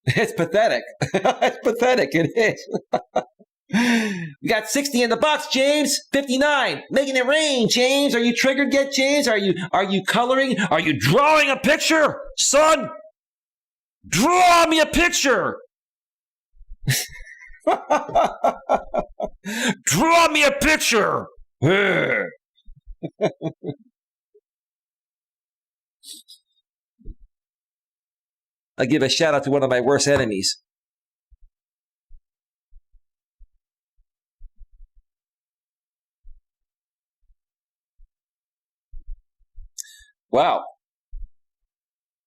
It's pathetic. It's pathetic. It is. We got 60 in the box, James. 59. Making it rain, James. Are you triggered yet, James? Are you coloring? Are you drawing a picture? Son, draw me a picture. Draw me a picture. I give a shout out to one of my worst enemies. Wow.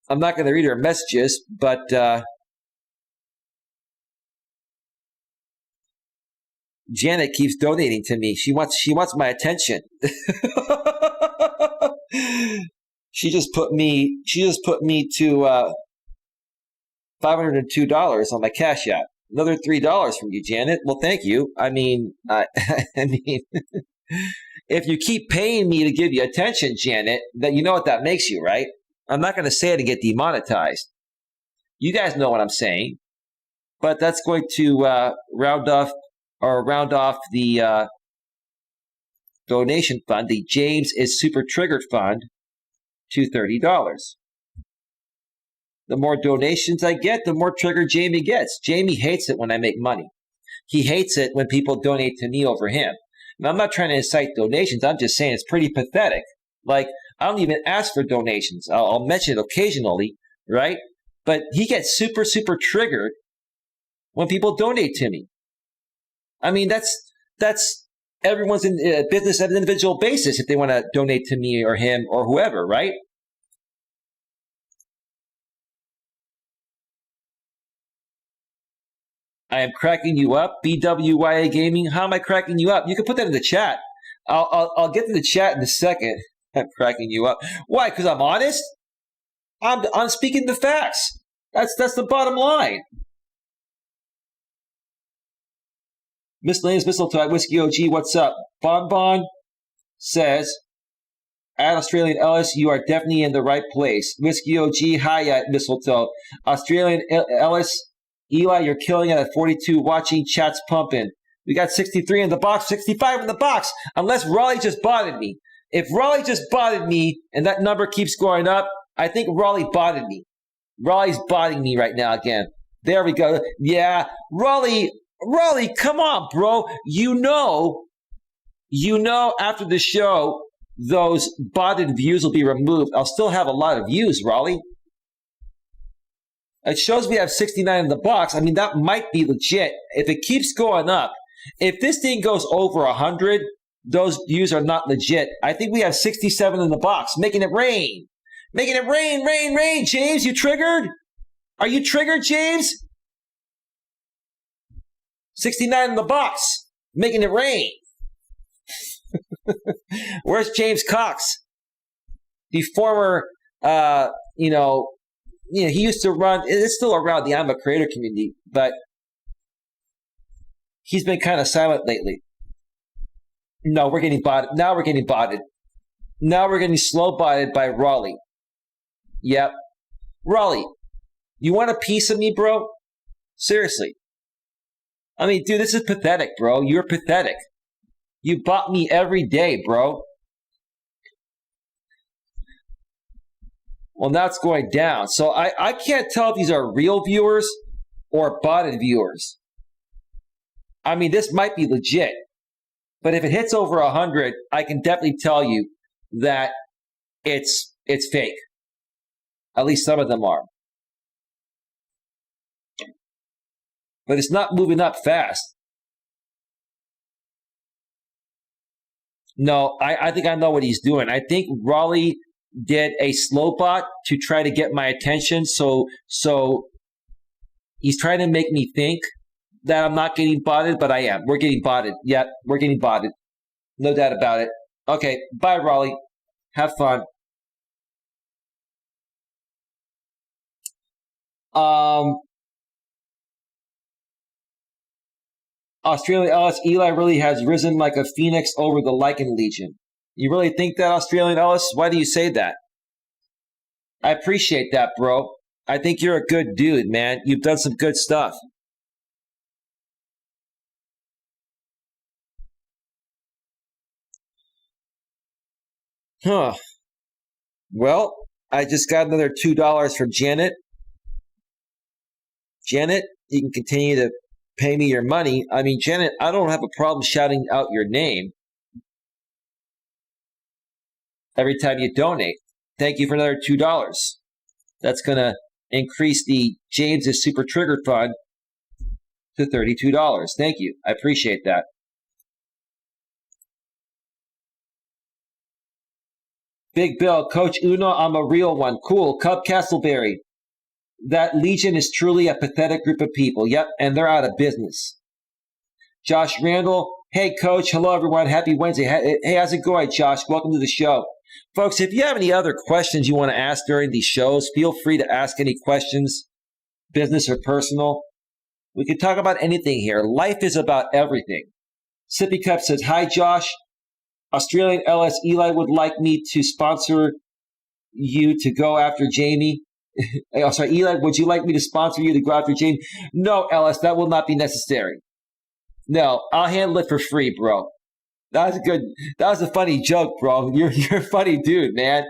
I'm not going to read her messages, but Janet keeps donating to me. She wants my attention. She just put me to $502 on my Cash App. Another $3 from you, Janet. Well, thank you. I mean, I mean, if you keep paying me to give you attention, Janet, then you know what that makes you, right? I'm not going to say it and get demonetized. You guys know what I'm saying. But that's going to round off the donation fund, the James is Super Triggered Fund, to $30. The more donations I get, the more triggered Jamie gets. Jamie hates it when I make money. he hates it when people donate to me over him. Now, I'm not trying to incite donations. I'm just saying it's pretty pathetic. Like, I don't even ask for donations. I'll mention it occasionally, right? But he gets super, super triggered when people donate to me. I mean, that's everyone's in business at an individual basis if they want to donate to me or him or whoever, right? I am cracking you up, BWYA Gaming. How am I cracking you up? You can put that in the chat. I'll get to the chat in a second. I'm cracking you up. Why? Because I'm honest. I'm speaking the facts. That's the bottom line. Miscellaneous Mistletoe at Whiskey OG, what's up? Bonbon says, at Australian Ellis, you are definitely in the right place. Whiskey OG, hi at Mistletoe. Australian Ellis, Eli, you're killing it at 42. Watching, chat's pumping. We got 63 in the box, 65 in the box, unless Raleigh just botted me. If Raleigh just botted me and that number keeps going up, I think Raleigh botted me. Raleigh's botting me right now again. There we go. Yeah, Raleigh, come on, bro. You know, after the show, those botted views will be removed. I'll still have a lot of views, Raleigh. It shows we have 69 in the box. I mean, that might be legit. If it keeps going up, if this thing goes over 100, those views are not legit. I think we have 67 in the box, making it rain. Making it rain, rain, rain. James, you triggered? Are you triggered, James? 69 in the box, making it rain. Where's James Cox? The former, he used to run, it's still around the I'm a Creator community, but he's been kind of silent lately. No, we're getting botted. Now we're getting botted. Now we're getting slow botted by Raleigh. Yep. Raleigh, you want a piece of me, bro? Seriously. I mean, dude, this is pathetic, bro. You're pathetic. You bot me every day, bro. Well, now it's going down. So I can't tell if these are real viewers or botted viewers. I mean, this might be legit. But if it hits over 100, I can definitely tell you that it's fake. At least some of them are. But it's not moving up fast. No, I think I know what he's doing. I think Raleigh did a slow bot to try to get my attention. So he's trying to make me think that I'm not getting botted, but I am. We're getting botted. Yep, we're getting botted. No doubt about it. Okay, bye, Raleigh. Have fun. Australian Ellis, Eli really has risen like a phoenix over the Lycan Legion. You really think that, Australian Ellis? Why do you say that? I appreciate that, bro. I think you're a good dude, man. You've done some good stuff. Huh. Well, I just got another $2 from Janet. Janet, you can continue to pay me your money. I mean, Janet, I don't have a problem shouting out your name every time you donate. Thank you for another $2. That's going to increase the James's Super Trigger Fund to $32. Thank you. I appreciate that. Big Bill, Coach Uno, I'm a real one. Cool. Cub Castleberry. That Legion is truly a pathetic group of people. Yep, and they're out of business. Josh Randall, hey, Coach. Hello, everyone. Happy Wednesday. Hey, how's it going, Josh? Welcome to the show. Folks, if you have any other questions you want to ask during these shows, feel free to ask any questions, business or personal. We can talk about anything here. Life is about everything. Sippy Cup says, hi, Josh. Australian Ellis, Eli would like me to sponsor you to go after Jamie. Oh, sorry, Eli, would you like me to sponsor you to go after Jamie? No, Ellis, that will not be necessary. No, I'll handle it for free, bro. That was good. That was a funny joke, bro. You're a funny dude, man.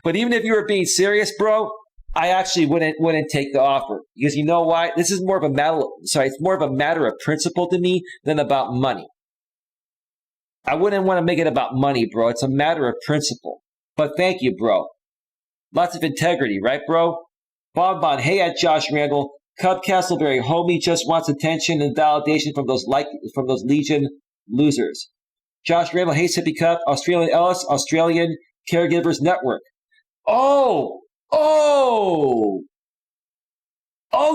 But even if you were being serious, bro, I actually wouldn't take the offer because you know why? This is more of a matter. Sorry, it's more of a matter of principle to me than about money. I wouldn't want to make it about money, bro. It's a matter of principle. But thank you, bro. Lots of integrity, right, bro? Bonbon, hey at Josh Randall. Cub Castleberry, homie just wants attention and validation from those Legion losers. Josh Randall, hey Sippy Cup, Australian Ellis, Australian Caregivers Network. Oh,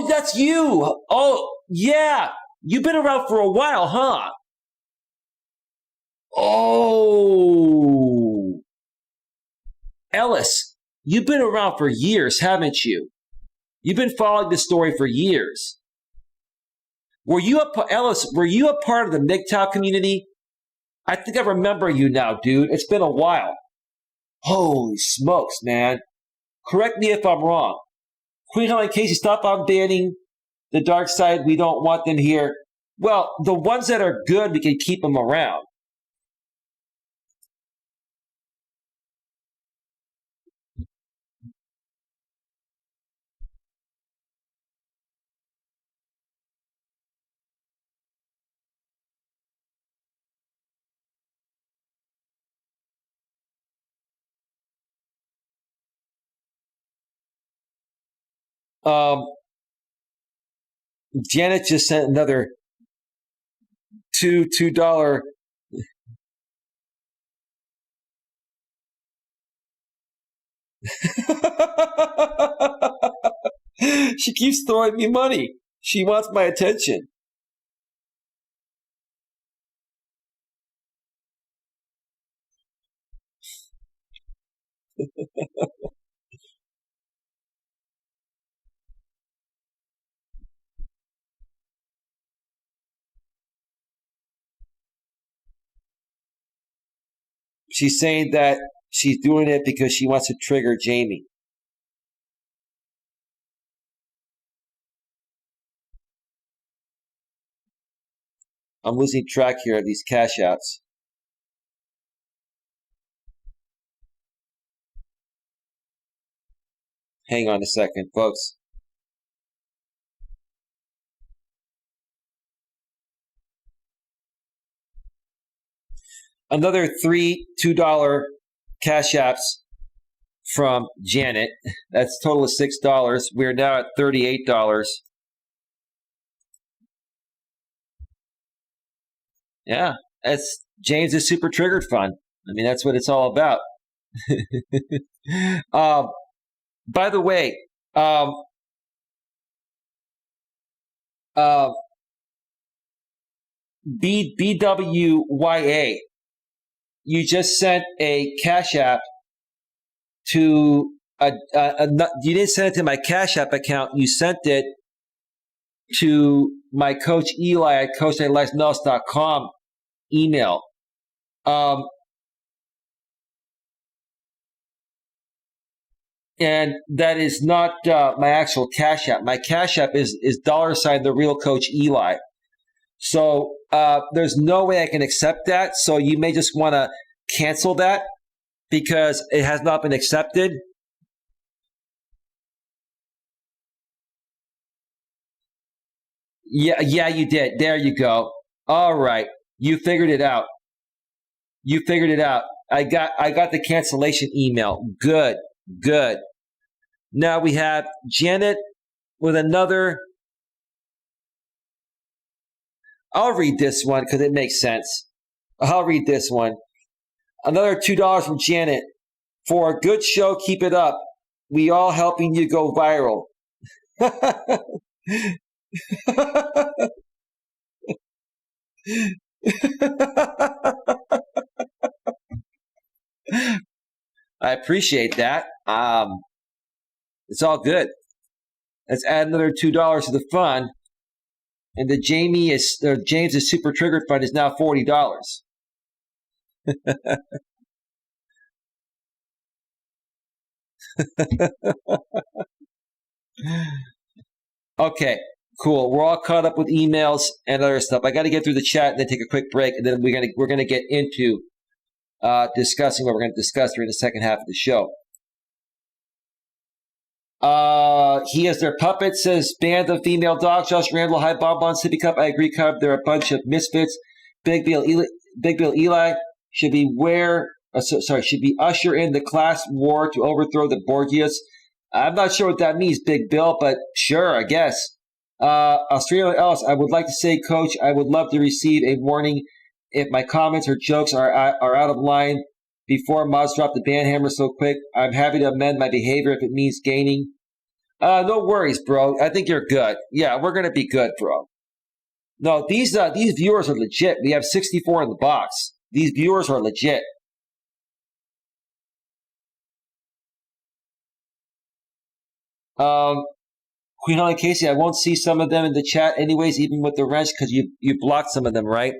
that's you. Oh, yeah. You've been around for a while, huh? Oh, Ellis, you've been around for years, haven't you? You've been following this story for years. Ellis, were you a part of the MGTOW community? I think I remember you now, dude. It's been a while. Holy smokes, man. Correct me if I'm wrong. Queen Helen Casey, stop unbanning the dark side. We don't want them here. Well, the ones that are good, we can keep them around. Janet just sent another $2. She keeps throwing me money. She wants my attention. She's saying that she's doing it because she wants to trigger Jamie. I'm losing track here of these cash outs. Hang on a second, folks. Another $2 cash apps from Janet. That's a total of $6. We're now at $38. Yeah, that's James's Super Triggered Fund. I mean, that's what it's all about. By the way, BWYA, you just sent a Cash App to you didn't send it to my Cash App account. You sent it to my Coach Eli at coacheli.com email. And that is not my actual Cash App. My Cash App is $ the real Coach Eli. So there's no way I can accept that. So you may just want to cancel that because it has not been accepted. Yeah, you did. There you go. All right. You figured it out. You figured it out. I got the cancellation email. Good. Now we have Janet with another. I'll read this one because it makes sense. I'll read this one. Another $2 from Janet. For a good show, keep it up. We all helping you go viral. I appreciate that. It's all good. Let's add another $2 to the fund. And the James's Super Triggered Fund is now $40. Okay, cool. We're all caught up with emails and other stuff. I got to get through the chat and then take a quick break, and then we're gonna get into discussing what we're going to discuss during the second half of the show. He is their puppet, says band of female dogs. Josh Randall, High Bonbon, Sippy Cup. I agree, Cub. They're a bunch of misfits. Big Bill Eli should be should be usher in the class war to overthrow the Borgias. I'm not sure what that means, Big Bill, but sure, I guess. Australia Ellis, I would like to say, Coach, I would love to receive a warning if my comments or jokes are out of line before mods drop the ban hammer so quick. I'm happy to amend my behavior if it means gaining. No worries, bro. I think you're good. Yeah, we're gonna be good, bro. No, these viewers are legit. We have 64 in the box. These viewers are legit. Queen Holly Casey, I won't see some of them in the chat anyways, even with the wrench, because you blocked some of them, right?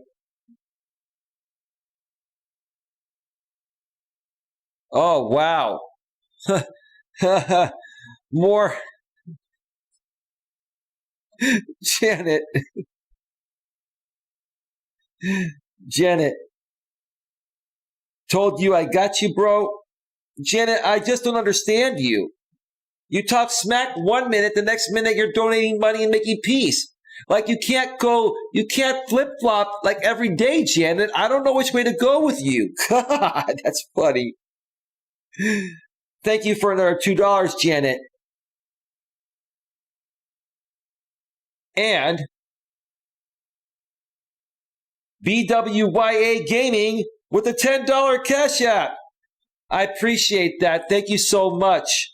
Oh, wow. More. Janet. Janet. Told you I got you, bro. Janet, I just don't understand you. You talk smack 1 minute, the next minute you're donating money and making peace. Like you can't flip-flop like every day, Janet. I don't know which way to go with you. God, that's funny. Thank you for another $2, Janet. And BWYA Gaming with a $10 cash app. I appreciate that. Thank you so much.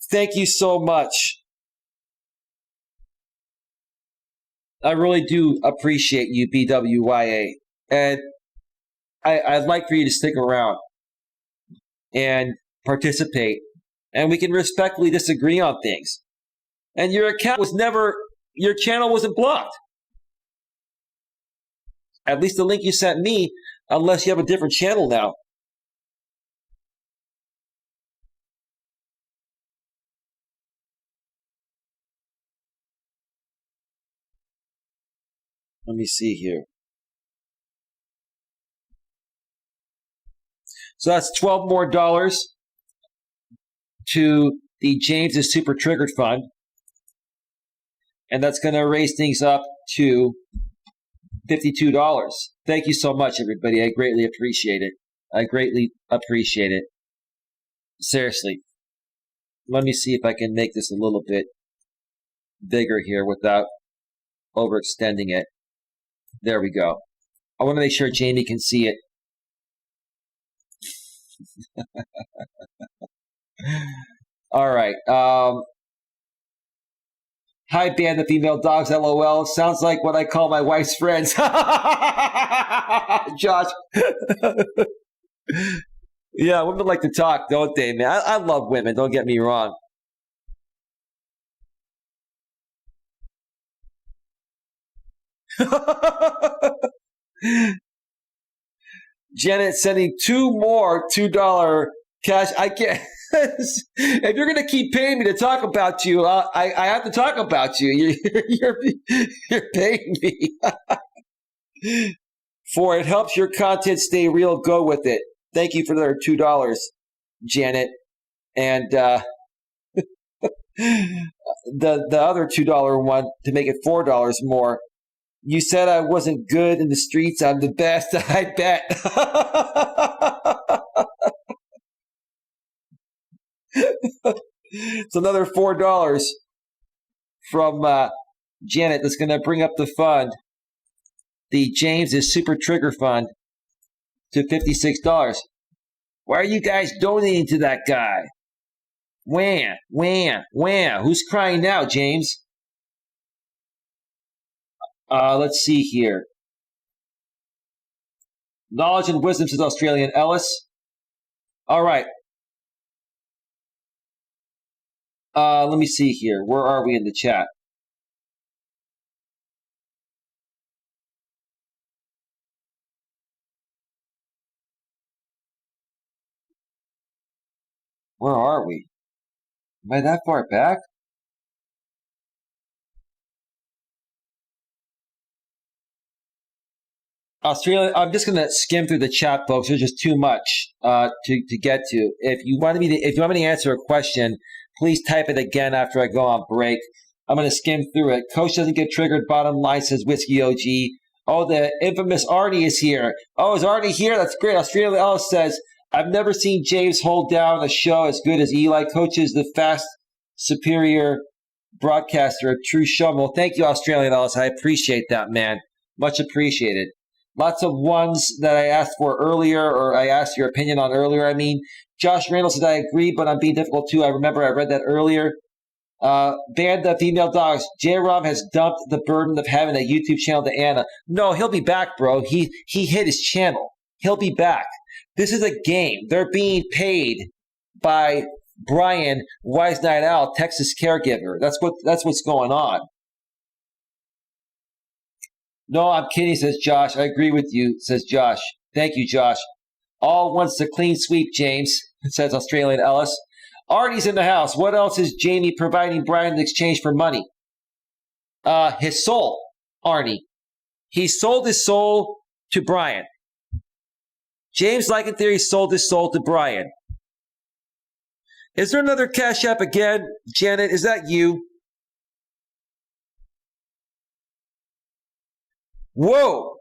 Thank you so much. I really do appreciate you, BWYA. And I'd like for you to stick around and participate. And we can respectfully disagree on things. And your channel wasn't blocked. At least the link you sent me, unless you have a different channel now. Let me see here. So that's $12 more to the James is Super Triggered Fund. And that's going to raise things up to $52. Thank you so much, everybody. I greatly appreciate it. I greatly appreciate it. Seriously. Let me see if I can make this a little bit bigger here without overextending it. There we go. I want to make sure Jamie can see it. All right. Hi, band of female dogs, LOL. Sounds like what I call my wife's friends. Josh. Yeah, women like to talk, don't they, man? I love women, don't get me wrong. Janet sending 2 more $2 cash. I can't. If you're going to keep paying me to talk about you, I have to talk about you. You're paying me. For it helps your content stay real, go with it. Thank you for their $2, Janet. And the other $2 one to make it $4 more. You said I wasn't good in the streets. I'm the best. I bet. It's another $4 from Janet that's going to bring up the fund. The James is Super Trigger Fund to $56. Why are you guys donating to that guy? Wham, wham, wham. Who's crying now, James? Let's see here. Knowledge and wisdom, says Australian Ellis. All right. Let me see here. Where are we in the chat? Where are we? Am I that far back? Australia, I'm just going to skim through the chat, folks. There's just too much to get to. If you want me to answer a question, Please type it again after I go on break. I'm going to skim through it. Coach doesn't get triggered. Bottom line, says Whiskey OG. Oh, the infamous Arnie is here. Oh, is Arnie here? That's great. Australian Ellis says, I've never seen James hold down a show as good as Eli. Coach is the fast, superior broadcaster, a true showman. Well, thank you, Australian Ellis. I appreciate that, man. Much appreciated. Lots of ones that I asked for earlier, or I asked your opinion on earlier. I mean, Josh Reynolds said, I agree, but I'm being difficult too. I remember I read that earlier. Band of female dogs. J-Rob has dumped the burden of having a YouTube channel to Anna. No, he'll be back, bro. He hit his channel. He'll be back. This is a game. They're being paid by Brian, Wise Night Owl, Texas caregiver. That's what's going on. No, I'm kidding, says Josh. I agree with you, says Josh. Thank you, Josh. All wants a clean sweep, James, says Australian Ellis. Artie's in the house. What else is Jamie providing Brian in exchange for money? His soul, Arnie. He sold his soul to Brian. James Lycan Theory sold his soul to Brian. Is there another Cash App again? Janet, is that you? Whoa!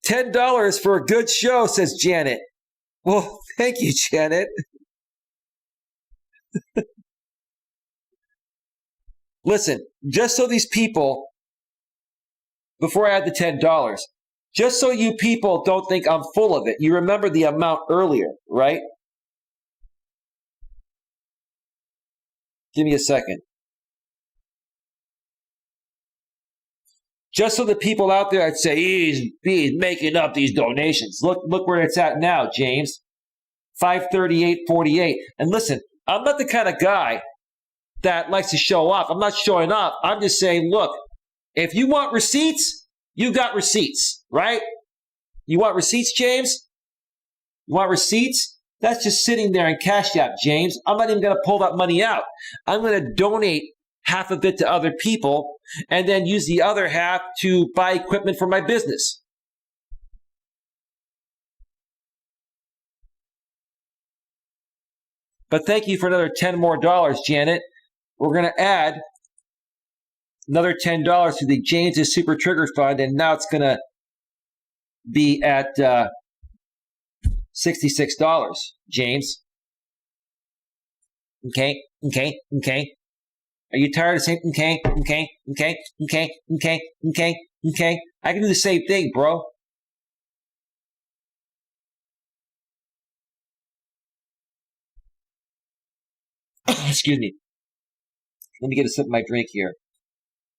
$10 for a good show, says Janet. Well, thank you, Janet. Listen, just so these people, before I add the $10, just so you people don't think I'm full of it, you remember the amount earlier, right? Give me a second. Just so the people out there, I'd say, he's making up these donations. Look where it's at now, James. $538.48. And listen, I'm not the kind of guy that likes to show off. I'm not showing off. I'm just saying, look, if you want receipts, you got receipts, right? You want receipts, James? You want receipts? That's just sitting there in Cash App, James. I'm not even going to pull that money out. I'm going to donate half of it to other people and then use the other half to buy equipment for my business. But thank you for another $10 more, Janet. We're going to add another $10 to the James's Super Trigger Fund, and now it's going to be at $66, James. Okay. Are you tired of saying okay? I can do the same thing, bro. Excuse me. Let me get a sip of my drink here.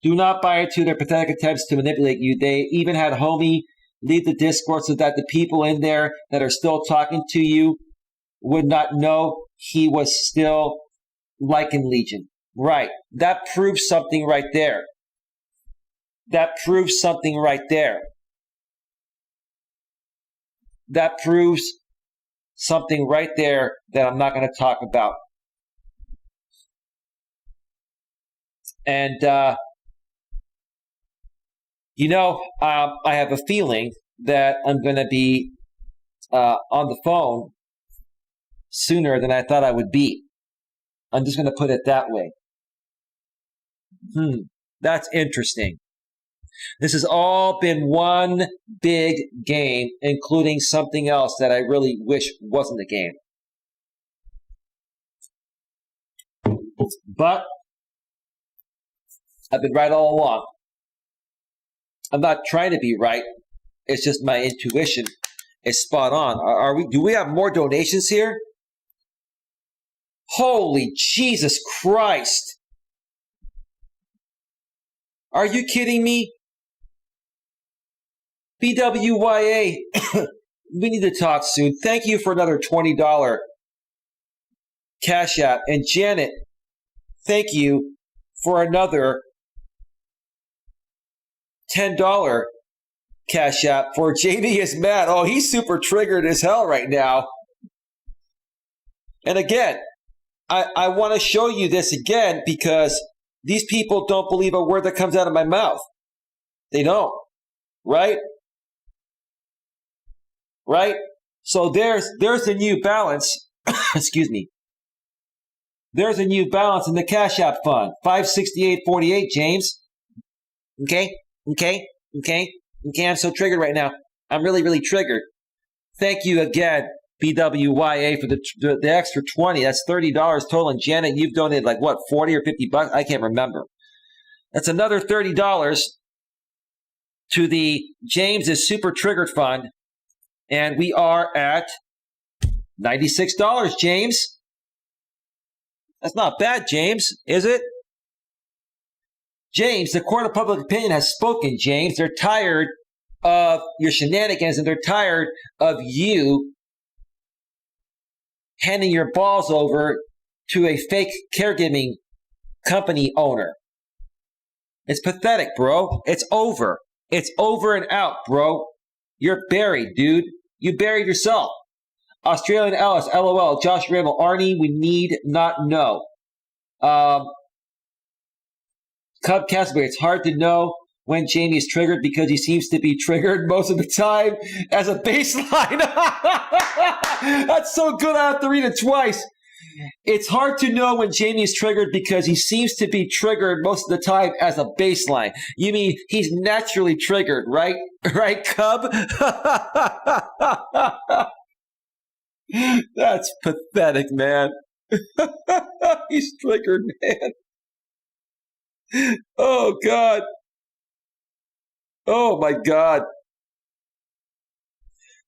Do not buy into their pathetic attempts to manipulate you. They even had Homie leave the Discord so that the people in there that are still talking to you would not know he was still Lycan Legion. Right. That proves something right there. That proves something right there. That proves something right there that I'm not going to talk about. And, I have a feeling that I'm going to be on the phone sooner than I thought I would be. I'm just going to put it that way. That's interesting. This has all been one big game, including something else that I really wish wasn't a game. But I've been right all along. I'm not trying to be right. It's just my intuition is spot on. Do we have more donations here? Holy Jesus Christ. Are you kidding me? BWYA, we need to talk soon. Thank you for another $20 Cash App. And Janet, thank you for another $10 Cash App for JD is mad. Oh, he's super triggered as hell right now. And again, I want to show you this again because these people don't believe a word that comes out of my mouth. They don't. Right? Right? So there's the new balance. Excuse me. There's a new balance in the Cash App fund. 568.48, James. Okay. I'm so triggered right now. I'm really, really triggered. Thank you again, BWYA, for the extra 20. That's $30 total. And Janet, you've donated like what, 40 or 50 bucks? I can't remember. That's another $30 to the James is Super Triggered Fund. And we are at $96, James. That's not bad, James, is it? James, the court of public opinion has spoken, James. They're tired of your shenanigans, and they're tired of you handing your balls over to a fake caregiving company owner. It's pathetic, bro. It's over. It's over and out, bro. You're buried, dude. You buried yourself. Australian Elias, LOL, Josh Randall, Arnie, we need not know. Cub Castleberry, it's hard to know when Jamie is triggered because he seems to be triggered most of the time as a baseline. That's so good, I have to read it twice. It's hard to know when Jamie is triggered because he seems to be triggered most of the time as a baseline. You mean he's naturally triggered, right? Right, Cub? That's pathetic, man. He's triggered, man. Oh, God. Oh, my God.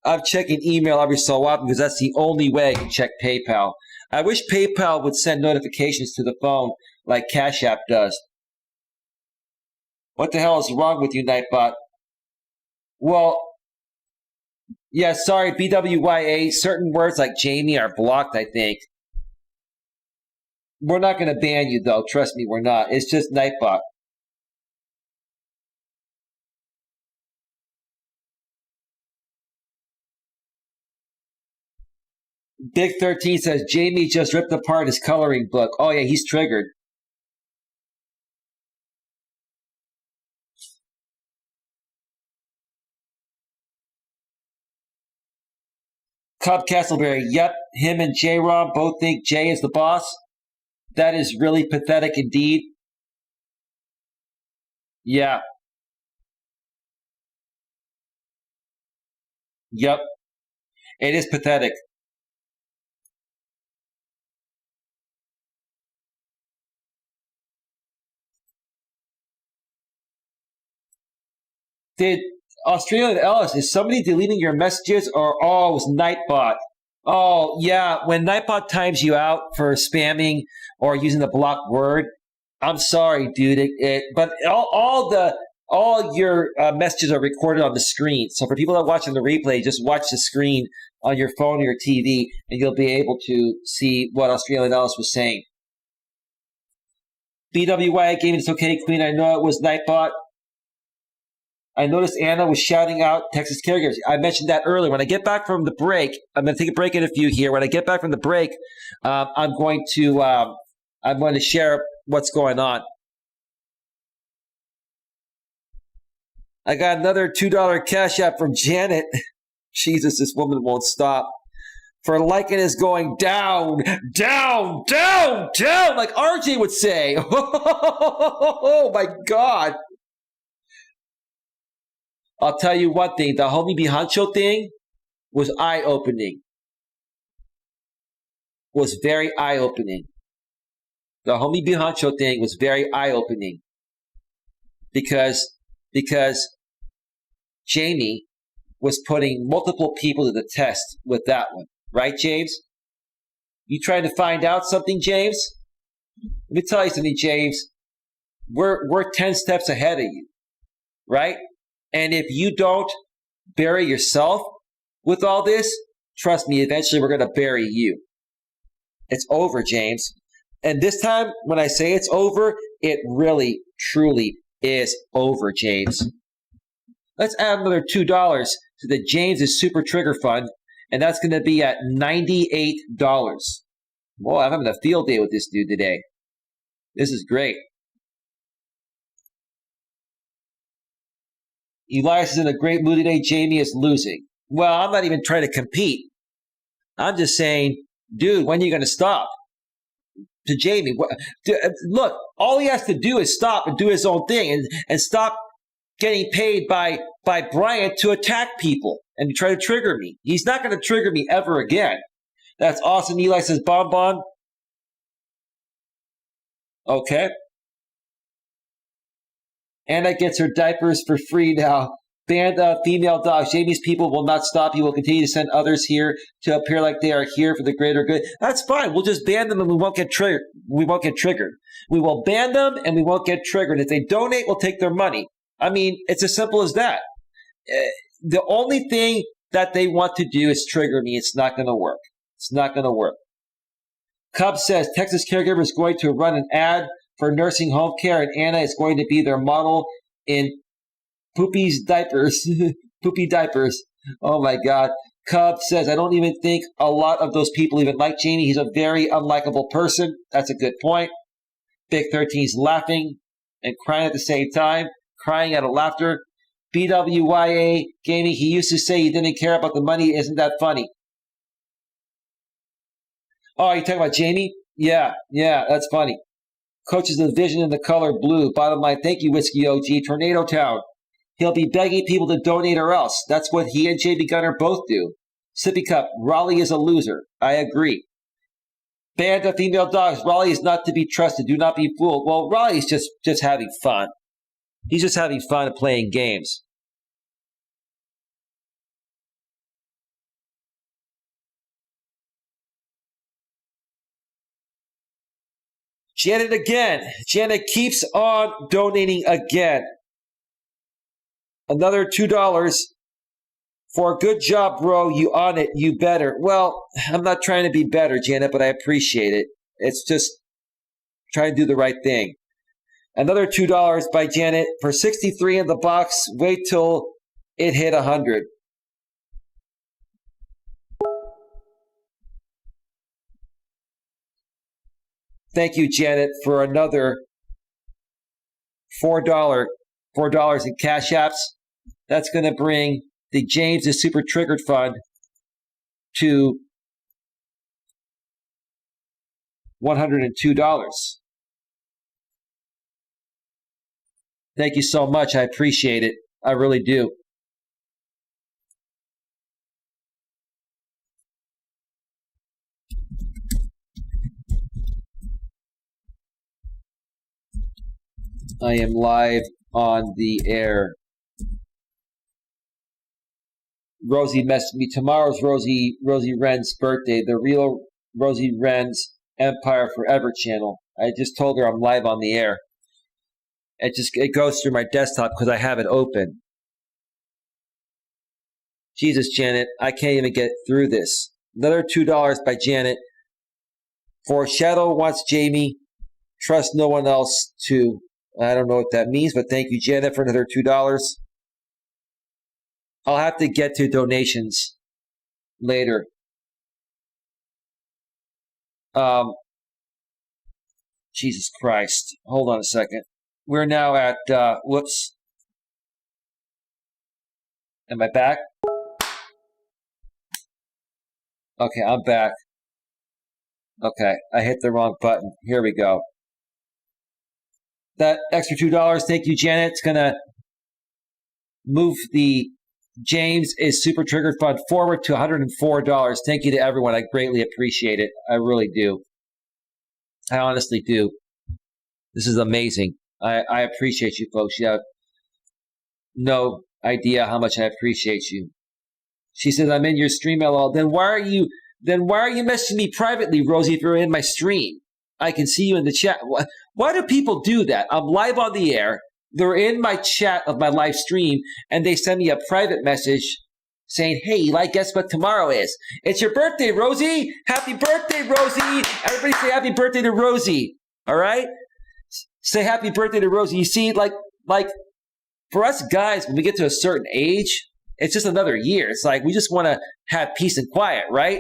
I'm checking email every so often because that's the only way I can check PayPal. I wish PayPal would send notifications to the phone like Cash App does. What the hell is wrong with you, Nightbot? Well, yeah, sorry, BWYA. Certain words like Jamie are blocked, I think. We're not going to ban you, though. Trust me, we're not. It's just Nightbot. Big 13 says, Jamie just ripped apart his coloring book. Oh, yeah, he's triggered. Cub Castleberry, yep, him and J-Rob both think Jay is the boss. That is really pathetic indeed. Yeah. Yep. It is pathetic. Did Australian Ellis, is somebody deleting your messages or it was Nightbot? Oh, yeah. When Nightbot times you out for spamming or using the blocked word, I'm sorry, dude. But all your messages are recorded on the screen. So for people that are watching the replay, just watch the screen on your phone or your TV, and you'll be able to see what Australian Ellis was saying. BWY gave me this okay, Queen. I know it was Nightbot. I noticed Anna was shouting out Texas caregivers. I mentioned that earlier. When I get back from the break, I'm going to take a break in a few here. When I get back from the break, I'm going to share what's going on. I got another $2 Cash App from Janet. Jesus, this woman won't stop. For liking is going down, down, down, down, like RJ would say. Oh, my God. I'll tell you one thing. The Homie B. Honcho thing was eye-opening. Was very eye-opening. The Homie B. Honcho thing was very eye-opening. Because Jamie was putting multiple people to the test with that one. Right, James? You trying to find out something, James? Let me tell you something, James. We're 10 steps ahead of you. Right? And if you don't bury yourself with all this, trust me, eventually we're going to bury you. It's over, James. And this time, when I say it's over, it really, truly is over, James. Let's add another $2 to the James' Super Trigger Fund, and that's going to be at $98. Boy, I'm having a field day with this dude today. This is great. Elias is in a great mood today. Jamie is losing. Well, I'm not even trying to compete. I'm just saying, dude, when are you going to stop? to Jamie. Look, all he has to do is stop and do his own thing and stop getting paid by Bryant to attack people and try to trigger me. He's not going to trigger me ever again. That's awesome. Eli says, Bonbon. Okay. Anna gets her diapers for free now. Banned female dogs. Jamie's people will not stop you. Will continue to send others here to appear like they are here for the greater good. That's fine. We'll just ban them and we won't get triggered. We won't get triggered. We will ban them and we won't get triggered. If they donate, we'll take their money. I mean, it's as simple as that. The only thing that they want to do is trigger me. It's not going to work. It's not going to work. Cub says Texas Caregiver is going to run an ad for nursing home care, and Anna is going to be their model in Poopy's diapers. Poopy diapers. Oh, my God. Cub says, I don't even think a lot of those people even like Jamie. He's a very unlikable person. That's a good point. Big 13's laughing and crying at the same time, crying out of laughter. BWYA Gaming, he used to say he didn't care about the money. Isn't that funny? Oh, you're talking about Jamie? Yeah, that's funny. Coaches the vision in the color blue. Bottom line, thank you, Whiskey OG. Tornado Town. He'll be begging people to donate or else. That's what he and JB Gunner both do. Sippy Cup, Raleigh is a loser. I agree. Band of female dogs. Raleigh is not to be trusted. Do not be fooled. Well, Raleigh's just having fun. He's just having fun playing games. Janet again. Janet keeps on donating again. Another $2 for a good job, bro. You on it. You better. Well, I'm not trying to be better, Janet, but I appreciate it. It's just trying to do the right thing. Another $2 by Janet for 63 in the box. Wait till it hit 100. Thank you, Janet, for another $4 in Cash Apps. That's going to bring the James is Super Triggered Fund to $102. Thank you so much. I appreciate it. I really do. I am live on the air. Rosie messaged me. Tomorrow's Rosie Wren's birthday. The real Rosie Wren's Empire Forever channel. I just told her I'm live on the air. It goes through my desktop because I have it open. Jesus, Janet, I can't even get through this. Another $2 by Janet. For Shadow wants Jamie. Trust no one else to. I don't know what that means, but thank you, Janet, for another $2. I'll have to get to donations later. Jesus Christ. Hold on a second. We're now at, whoops. Am I back? Okay, I'm back. Okay, I hit the wrong button. Here we go. That extra $2, thank you, Janet. It's going to move the James is Super Triggered Fund forward to $104. Thank you to everyone. I greatly appreciate it. I really do. I honestly do. This is amazing. I appreciate you folks. You have no idea how much I appreciate you. She says, I'm in your stream, LL. Then why are you messaging me privately, Rosie, if you're in my stream? I can see you in the chat. Why do people do that? I'm live on the air. They're in my chat of my live stream, and they send me a private message saying, hey, Eli, guess what tomorrow is? It's your birthday, Rosie. Happy birthday, Rosie. Everybody say happy birthday to Rosie. All right? Say happy birthday to Rosie. You see, like for us guys, when we get to a certain age, it's just another year. It's like we just want to have peace and quiet, right?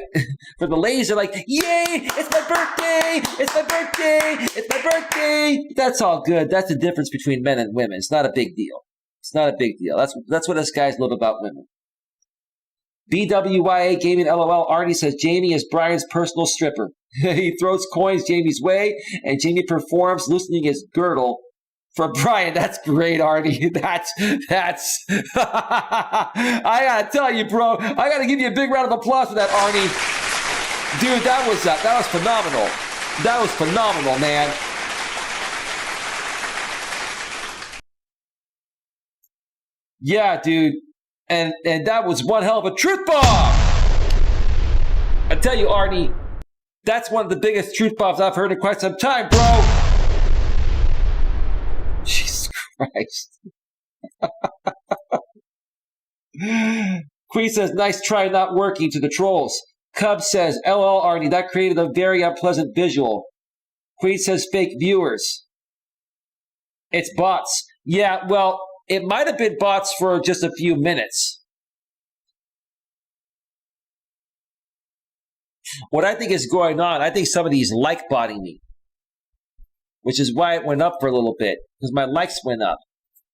For the ladies, they're like, yay, it's my birthday, it's my birthday, it's my birthday. That's all good. That's the difference between men and women. It's not a big deal. It's not a big deal. That's what us guys love about women. BWYA Gaming LOL. Arnie says, Jamie is Brian's personal stripper. He throws coins Jamie's way, and Jamie performs, loosening his girdle for Brian. That's great, Arnie. That's. I gotta tell you, bro. I gotta give you a big round of applause for that, Arnie. Dude, that was phenomenal. That was phenomenal, man. Yeah, dude. And that was one hell of a truth bomb. I tell you, Arnie, that's one of the biggest truth bombs I've heard in quite some time, bro. Jesus Christ. Queen says, nice try not working to the trolls. Cub says, LL Arnie, that created a very unpleasant visual. Queen says, fake viewers. It's bots. Yeah, well, it might have been bots for just a few minutes. What I think is going on, I think somebody's like-botting me, which is why it went up for a little bit, because my likes went up,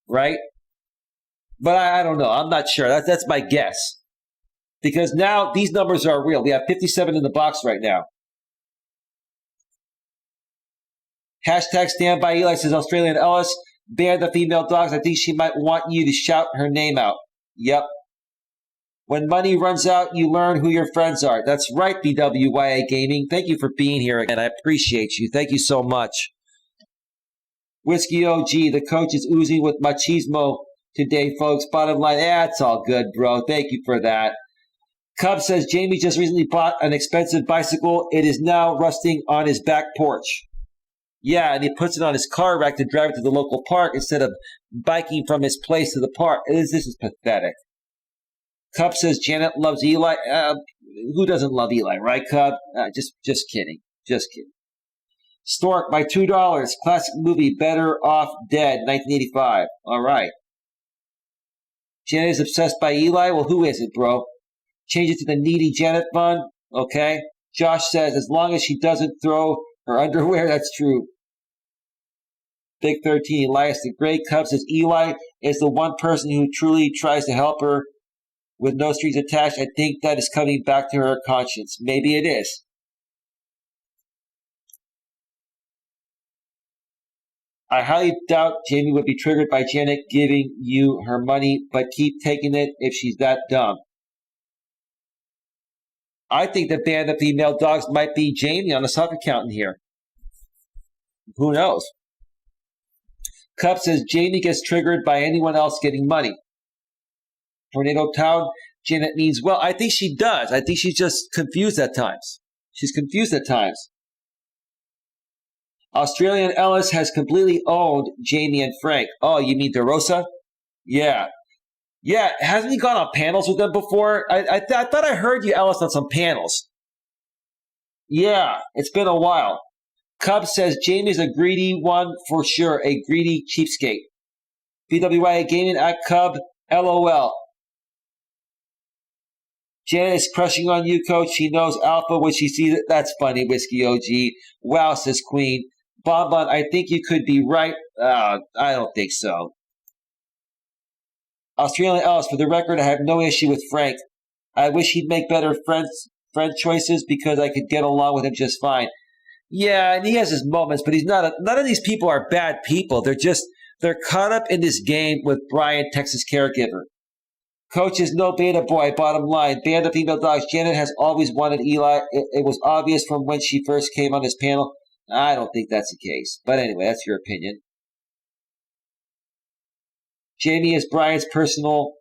right? But I don't know. I'm not sure. That's my guess. Because now these numbers are real. We have 57 in the box right now. Hashtag stand by Eli says Australian Ellis. Ban the female dogs. I think she might want you to shout her name out. Yep. When money runs out, you learn who your friends are. That's right, BWYA Gaming. Thank you for being here again. I appreciate you. Thank you so much. Whiskey OG, the coach is oozing with machismo today, folks. Bottom line, it's all good, bro. Thank you for that. Cub says Jamie just recently bought an expensive bicycle. It is now rusting on his back porch. Yeah, and he puts it on his car rack to drive it to the local park instead of biking from his place to the park. This is pathetic. Cub says Janet loves Eli. Who doesn't love Eli, right, Cub? Just kidding. Just kidding. Stork, by $2. Classic movie, Better Off Dead, 1985. All right. Janet is obsessed by Eli. Well, who is it, bro? Change it to the needy Janet fund. Okay. Josh says, as long as she doesn't throw her underwear, that's true. Big 13, Elias the Great. Cub says Eli is the one person who truly tries to help her with no strings attached. I think that is coming back to her conscience. Maybe it is. I highly doubt Jamie would be triggered by Janet giving you her money, but keep taking it if she's that dumb. I think the band of female dogs might be Jamie on the soccer account in here. Who knows? Cup says Jamie gets triggered by anyone else getting money. Tornado Town, Janet means, well, I think she does. I think she's just confused at times. She's confused at times. Australian Ellis has completely owned Jamie and Frank. Oh, you mean DeRosa? Yeah. Yeah, hasn't he gone on panels with them before? I thought I heard you, Ellis, on some panels. Yeah, it's been a while. Cub says Jamie's a greedy one for sure, a greedy cheapskate. BWIA Gaming at Cub, LOL. Janet is crushing on you, Coach. She knows alpha when she sees it. That's funny, Whiskey OG. Wow, says Queen. Bonbon, I think you could be right. I don't think so. Australian Ellis, for the record, I have no issue with Frank. I wish he'd make better friend choices because I could get along with him just fine. Yeah, and he has his moments, but he's not. None of these people are bad people. They're caught up in this game with Brian, Texas caregiver. Coach is no beta boy, bottom line. Band of female dogs. Janet has always wanted Eli. It was obvious from when she first came on this panel. I don't think that's the case. But anyway, that's your opinion. Jamie is Brian's personal.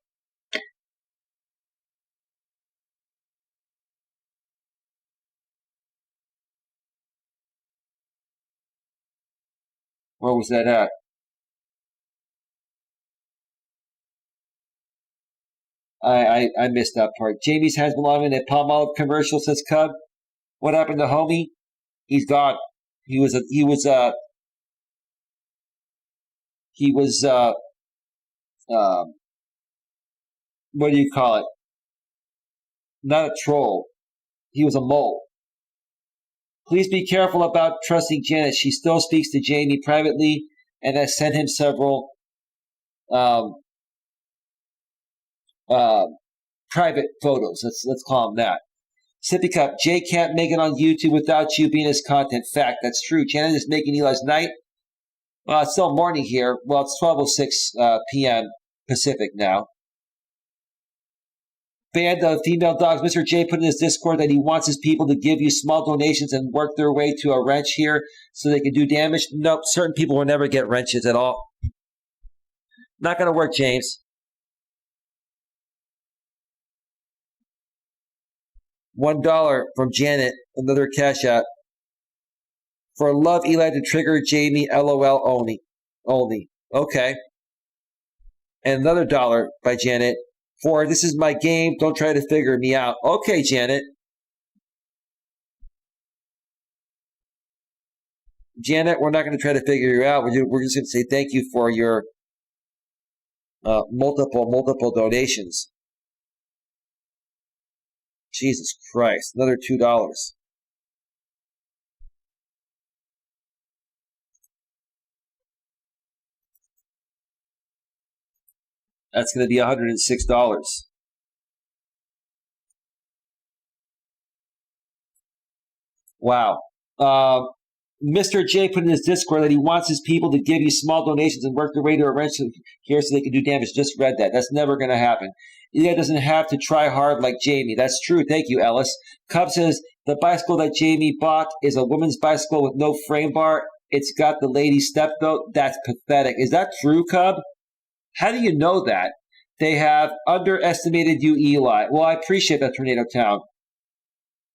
Where was that at? I missed that part. Jamie's hands belong in a Palmolive commercial, says Cub. What happened to homie? He's gone. He was what do you call it? Not a troll. He was a mole. Please be careful about trusting Janet. She still speaks to Jamie privately and has sent him several private photos. Let's call them that. Sippy Cup, Jay can't make it on YouTube without you being his content. Fact, that's true. Janet is making Eli's night. It's still morning here. Well, it's 12:06 p.m. Pacific now. Band of female dogs. Mr. J put in his Discord that he wants his people to give you small donations and work their way to a wrench here so they can do damage. Nope, certain people will never get wrenches at all. Not going to work, James. $1 from Janet, another cash out. For love Eli to trigger Jamie, LOL only. Okay. And another $1 by Janet. For this is my game, don't try to figure me out. Okay, Janet. Janet, we're not going to try to figure you out. We're just going to say thank you for your multiple donations. Jesus Christ, another $2. That's going to be $106. Wow. Mr. J put in his Discord that he wants his people to give you small donations and work their way to a wrench here so they can do damage. Just read that. That's never going to happen. Eli doesn't have to try hard like Jamie. That's true. Thank you, Ellis. Cub says, the bicycle that Jamie bought is a woman's bicycle with no frame bar. It's got the lady step though. That's pathetic. Is that true, Cub? How do you know that? They have underestimated you, Eli. Well, I appreciate that, Tornado Town.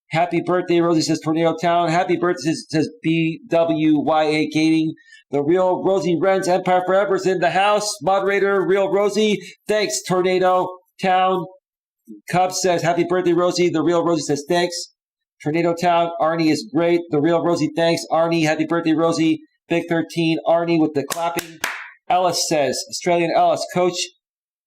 Happy birthday, Rosie, says Tornado Town. Happy birthday, says BWYA Gaming. The real Rosie Renz Empire Forever is in the house. Moderator, real Rosie. Thanks, Tornado Town. Cub says, happy birthday, Rosie. The real Rosie says, thanks. Tornado Town, Arnie is great. The real Rosie, thanks. Arnie, happy birthday, Rosie. Big 13, Arnie with the clapping. Ellis says, Australian Ellis, Coach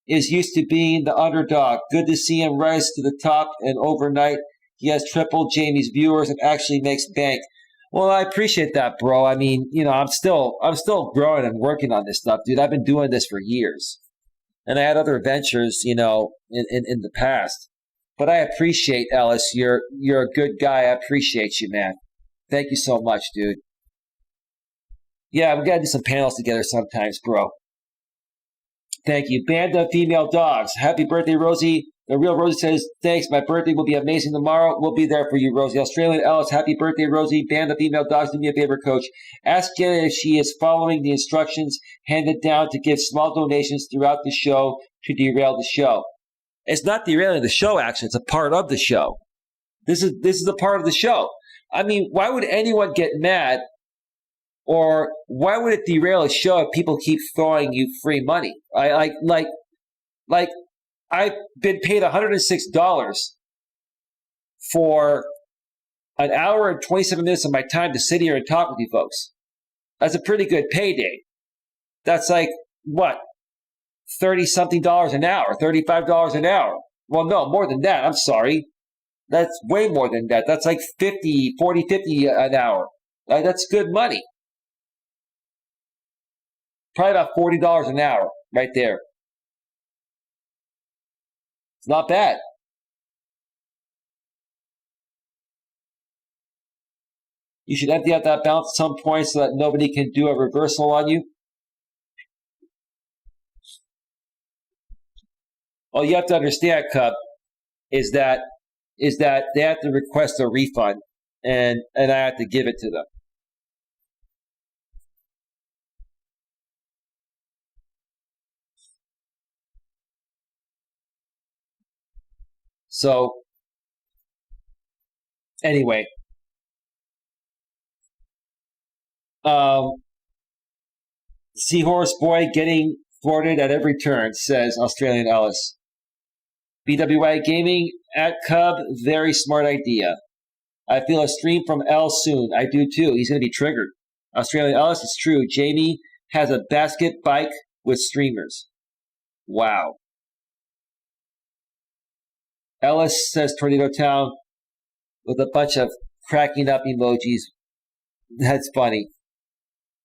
is used to being the underdog. Good to see him rise to the top, and overnight he has tripled Jamie's viewers and actually makes bank. Well, I appreciate that, bro. I mean, I'm still growing and working on this stuff, dude. I've been doing this for years. And I had other ventures, in the past. But I appreciate, Ellis. You're a good guy. I appreciate you, man. Thank you so much, dude. Yeah, we got to do some panels together sometimes, bro. Thank you. Band of female dogs. Happy birthday, Rosie. The real Rosie says, thanks. My birthday will be amazing tomorrow. We'll be there for you, Rosie. Australian Ellis, happy birthday, Rosie. Band of female dogs, do me a favor, Coach. Ask Janet if she is following the instructions handed down to give small donations throughout the show to derail the show. It's not derailing the show, actually. It's a part of the show. This is a part of the show. I mean, why would anyone get mad, or why would it derail a show if people keep throwing you free money? I've been paid $106 for an hour and 27 minutes of my time to sit here and talk with you folks. That's a pretty good payday. That's like, what, $30-something an hour, $35 an hour. Well, no, more than that. I'm sorry. That's way more than that. That's like $50 an hour. That's good money. Probably about $40 an hour right there. It's not bad. You should empty out that balance at some point so that nobody can do a reversal on you. All you have to understand, Cub, is that they have to request a refund, and I have to give it to them. So, anyway, Seahorse Boy getting thwarted at every turn, says Australian Ellis. BWI Gaming at Cub, very smart idea. I feel a stream from L soon. I do too. He's going to be triggered. Australian Ellis, it's true. Jamie has a basket bike with streamers. Wow. Ellis says Tornado Town with a bunch of cracking up emojis. That's funny.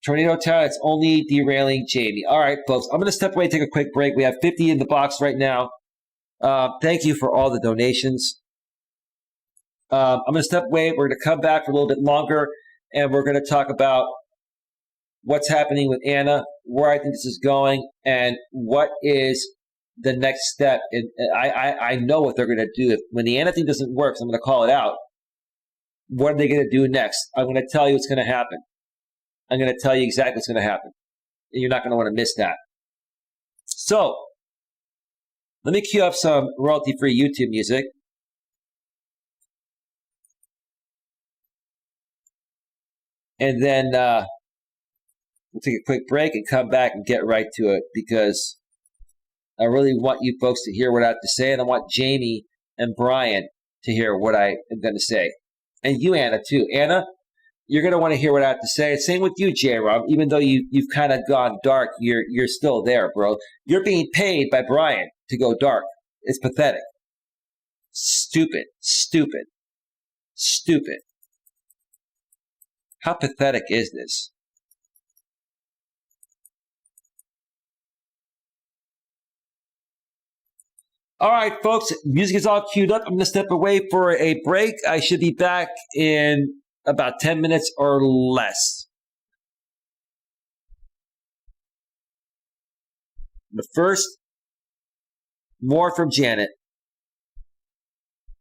Tornado Town, it's only derailing Jamie. All right, folks, I'm going to step away and take a quick break. We have 50 in the box right now. Thank you for all the donations. I'm going to step away. We're going to come back for a little bit longer, and we're going to talk about what's happening with Anna, where I think this is going, and what is the next step. And I know what they're going to do. When the Anna thing doesn't work, so I'm going to call it out. What are they going to do next? I'm going to tell you what's going to happen. I'm going to tell you exactly what's going to happen. And you're not going to want to miss that. So, let me cue up some royalty-free YouTube music. And then we'll take a quick break and come back and get right to it, because I really want you folks to hear what I have to say, and I want Jamie and Brian to hear what I am going to say. And you, Anna, too. Anna, you're going to want to hear what I have to say. Same with you, J-Rob. Even though you've kind of gone dark, you're still there, bro. You're being paid by Brian to go dark. It's pathetic. Stupid. Stupid. Stupid. How pathetic is this? All right, folks, music is all queued up. I'm going to step away for a break. I should be back in about 10 minutes or less. But first, more from Janet.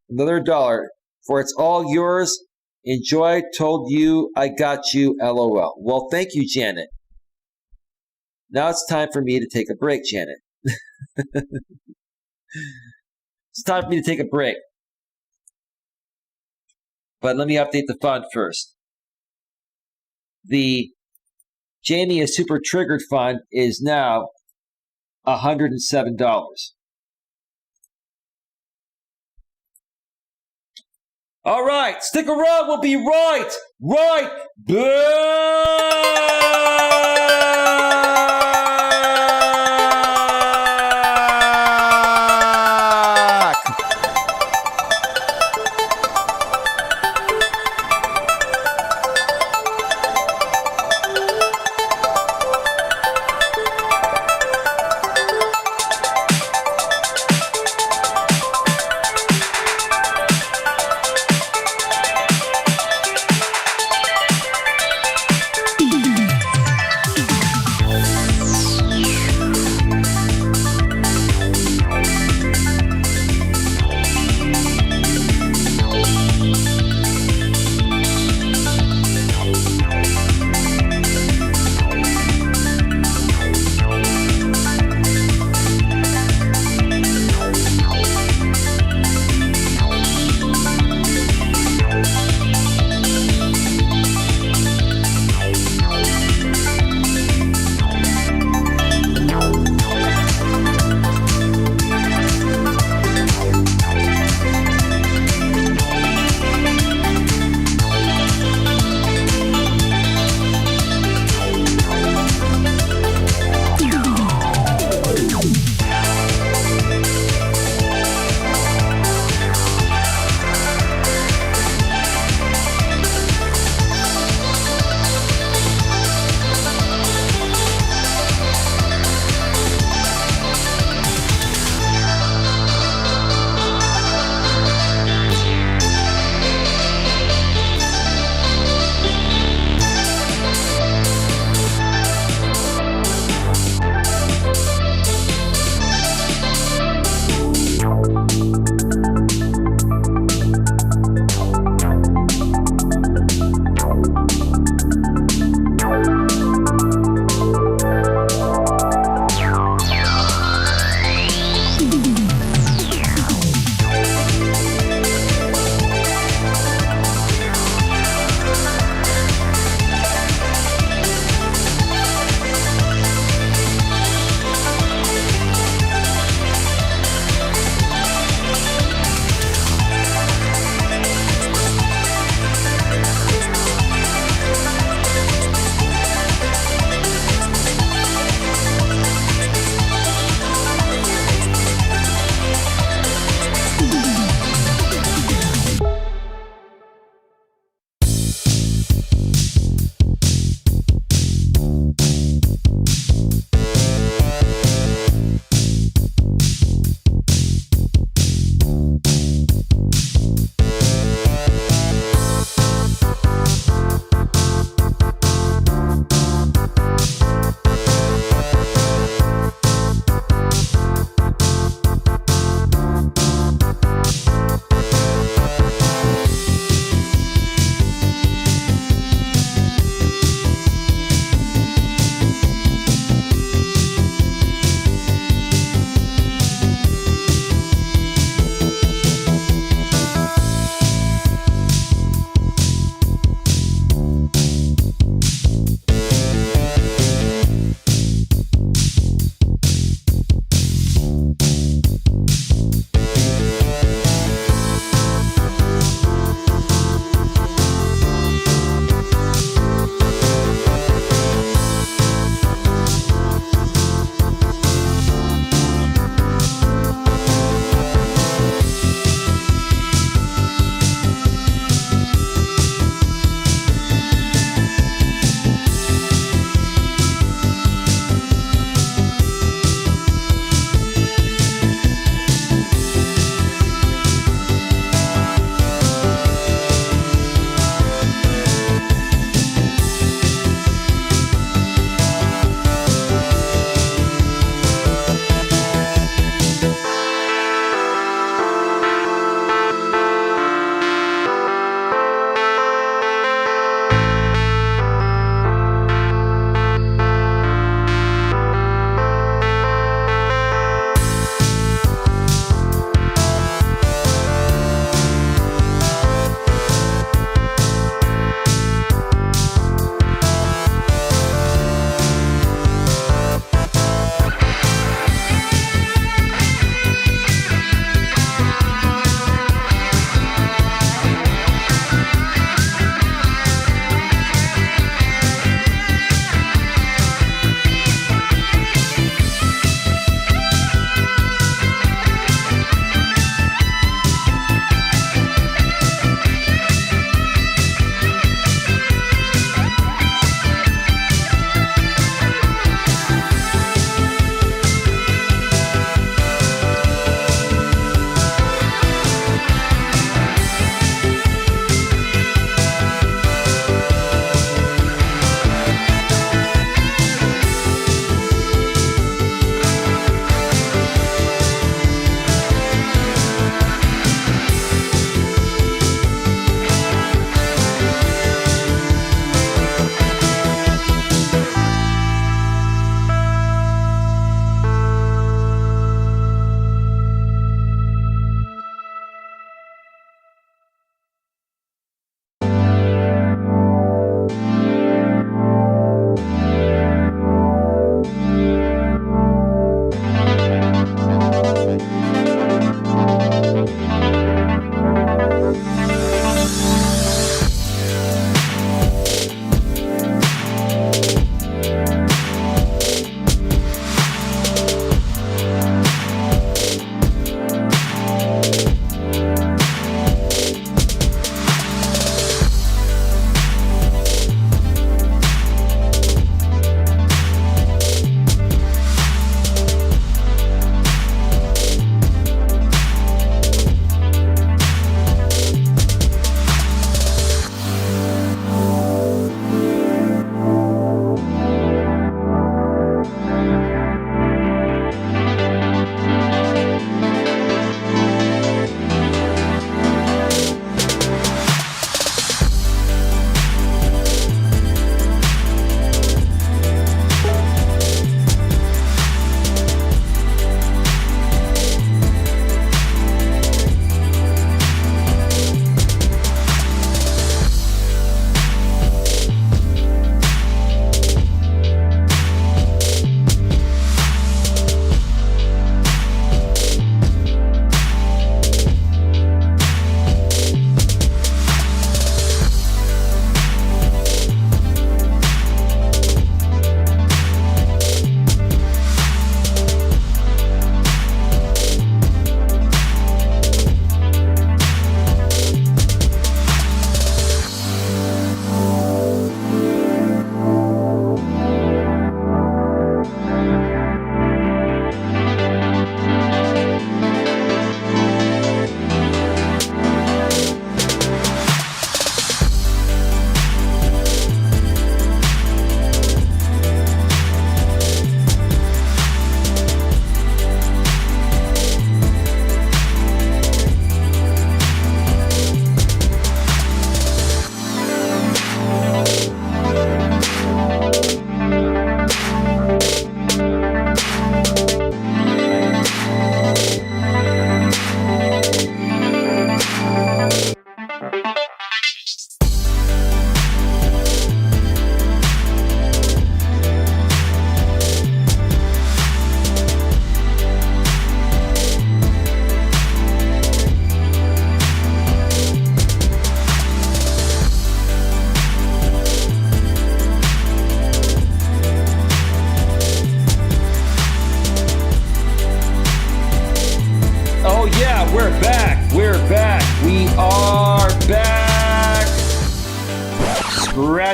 Another $1. For it's all yours. Enjoy. Told you I got you. LOL. Well, thank you, Janet. Now it's time for me to take a break, Janet. It's time for me to take a break. But let me update the fund first. The Jamie is Super Triggered fund is now $107. All right, stick around. We'll be right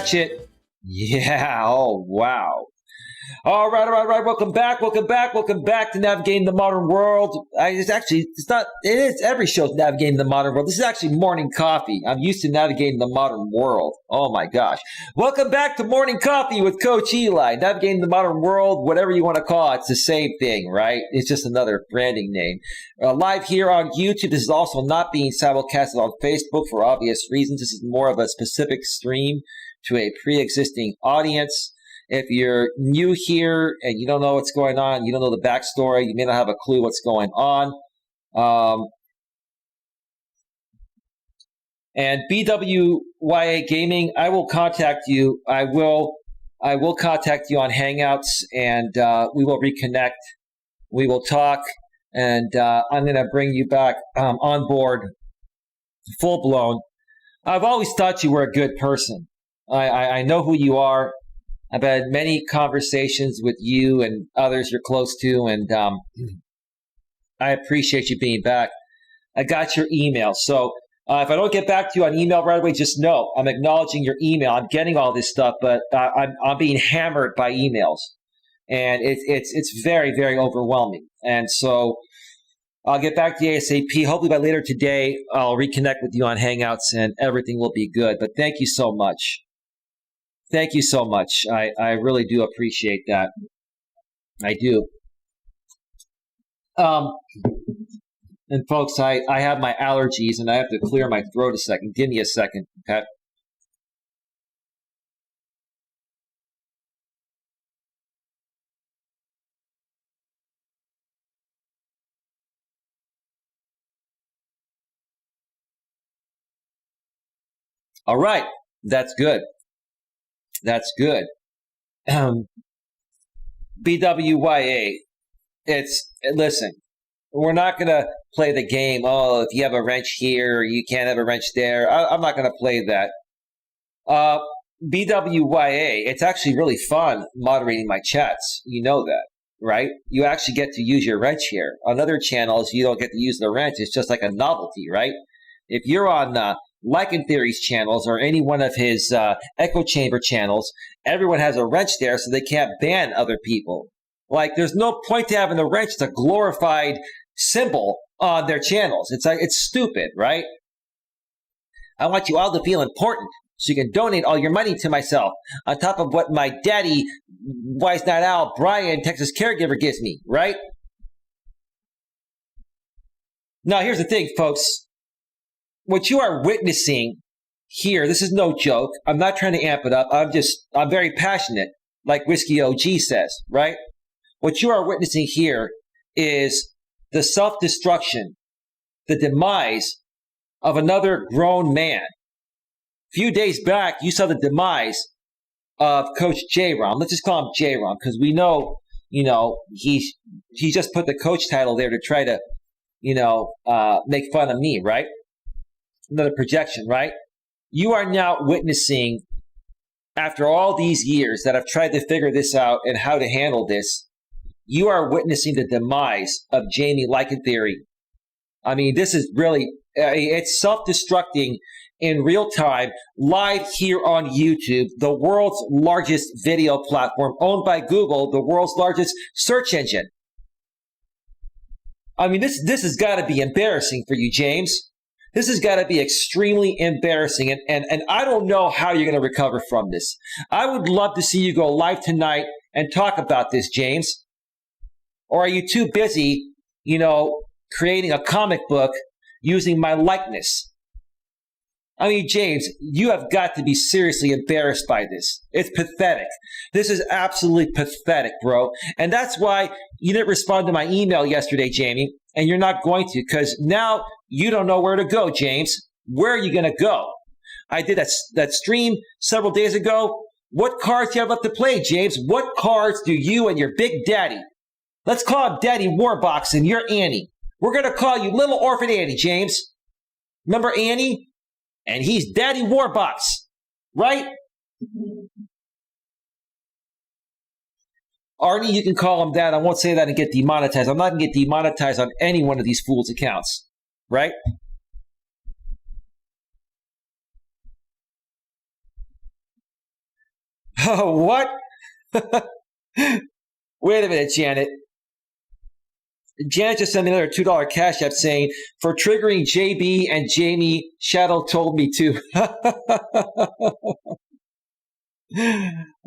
catch it? Yeah. Oh, wow. All right. Welcome back to Navigating the Modern World. It is every show Navigating the Modern World. This is actually Morning Coffee. I'm used to Navigating the Modern World. Oh my gosh. Welcome back to Morning Coffee with Coach Eli. Navigating the Modern World, whatever you want to call it, it's the same thing, right? It's just another branding name. Live here on YouTube. This is also not being simulcasted on Facebook for obvious reasons. This is more of a specific stream to a pre-existing audience. If you're new here and you don't know what's going on, you don't know the backstory, you may not have a clue what's going on. And BWYA Gaming, I will contact you. I will contact you on Hangouts, and we will reconnect. We will talk, and I'm going to bring you back on board, full blown. I've always thought you were a good person. I know who you are. I've had many conversations with you and others you're close to, and I appreciate you being back. I got your email. So if I don't get back to you on email right away, just know I'm acknowledging your email. I'm getting all this stuff, but I'm being hammered by emails, and it's very, very overwhelming. And so I'll get back to you ASAP. Hopefully by later today, I'll reconnect with you on Hangouts, and everything will be good. But thank you so much. Thank you so much. I really do appreciate that. I do. And folks, I have my allergies, and I have to clear my throat a second. Give me a second, okay? All right. That's good. That's good. BWYA, listen, we're not going to play the game, oh, if you have a wrench here, you can't have a wrench there. I'm not going to play that. BWYA, it's actually really fun moderating my chats. You know that, right? You actually get to use your wrench here. On other channels, you don't get to use the wrench. It's just like a novelty, right? If you're on Like in Theory's channels or any one of his echo chamber channels, everyone has a wrench there so they can't ban other people. Like, there's no point to having the wrench. It's a glorified symbol on their channels. It's stupid, right? I want you all to feel important so you can donate all your money to myself on top of what my daddy, Wise Night Owl, Brian, Texas Caregiver gives me, right? Now, here's the thing, folks. What you are witnessing here, this is no joke. I'm not trying to amp it up. I'm very passionate, like Whiskey OG says, right? What you are witnessing here is the self-destruction, the demise of another grown man. A few days back, you saw the demise of Coach J-Rom. Let's just call him J-Rom, because we know, he just put the coach title there to try to, make fun of me, right? Another projection, right? You are now witnessing, after all these years that I've tried to figure this out and how to handle this, you are witnessing the demise of Jamie Like in Theory. I mean, this is really, it's self-destructing in real time, live here on YouTube, the world's largest video platform, owned by Google, the world's largest search engine. I mean, this has got to be embarrassing for you, James. This has got to be extremely embarrassing, and I don't know how you're going to recover from this. I would love to see you go live tonight and talk about this, James. Or are you too busy, creating a comic book using my likeness? I mean, James, you have got to be seriously embarrassed by this. It's pathetic. This is absolutely pathetic, bro. And that's why you didn't respond to my email yesterday, Jamie, and you're not going to, because now you don't know where to go, James. Where are you going to go? I did that stream several days ago. What cards do you have left to play, James? What cards do you and your big daddy? Let's call him Daddy Warbox and you're Annie. We're going to call you Little Orphan Annie, James. Remember Annie? And he's Daddy Warbox, right? Arnie, you can call him that. I won't say that and get demonetized. I'm not going to get demonetized on any one of these fools' accounts, right? Oh, what? Wait a minute, Janet. Janet just sent me another $2 Cash App saying, for triggering JB and Jamie, Shadow told me to.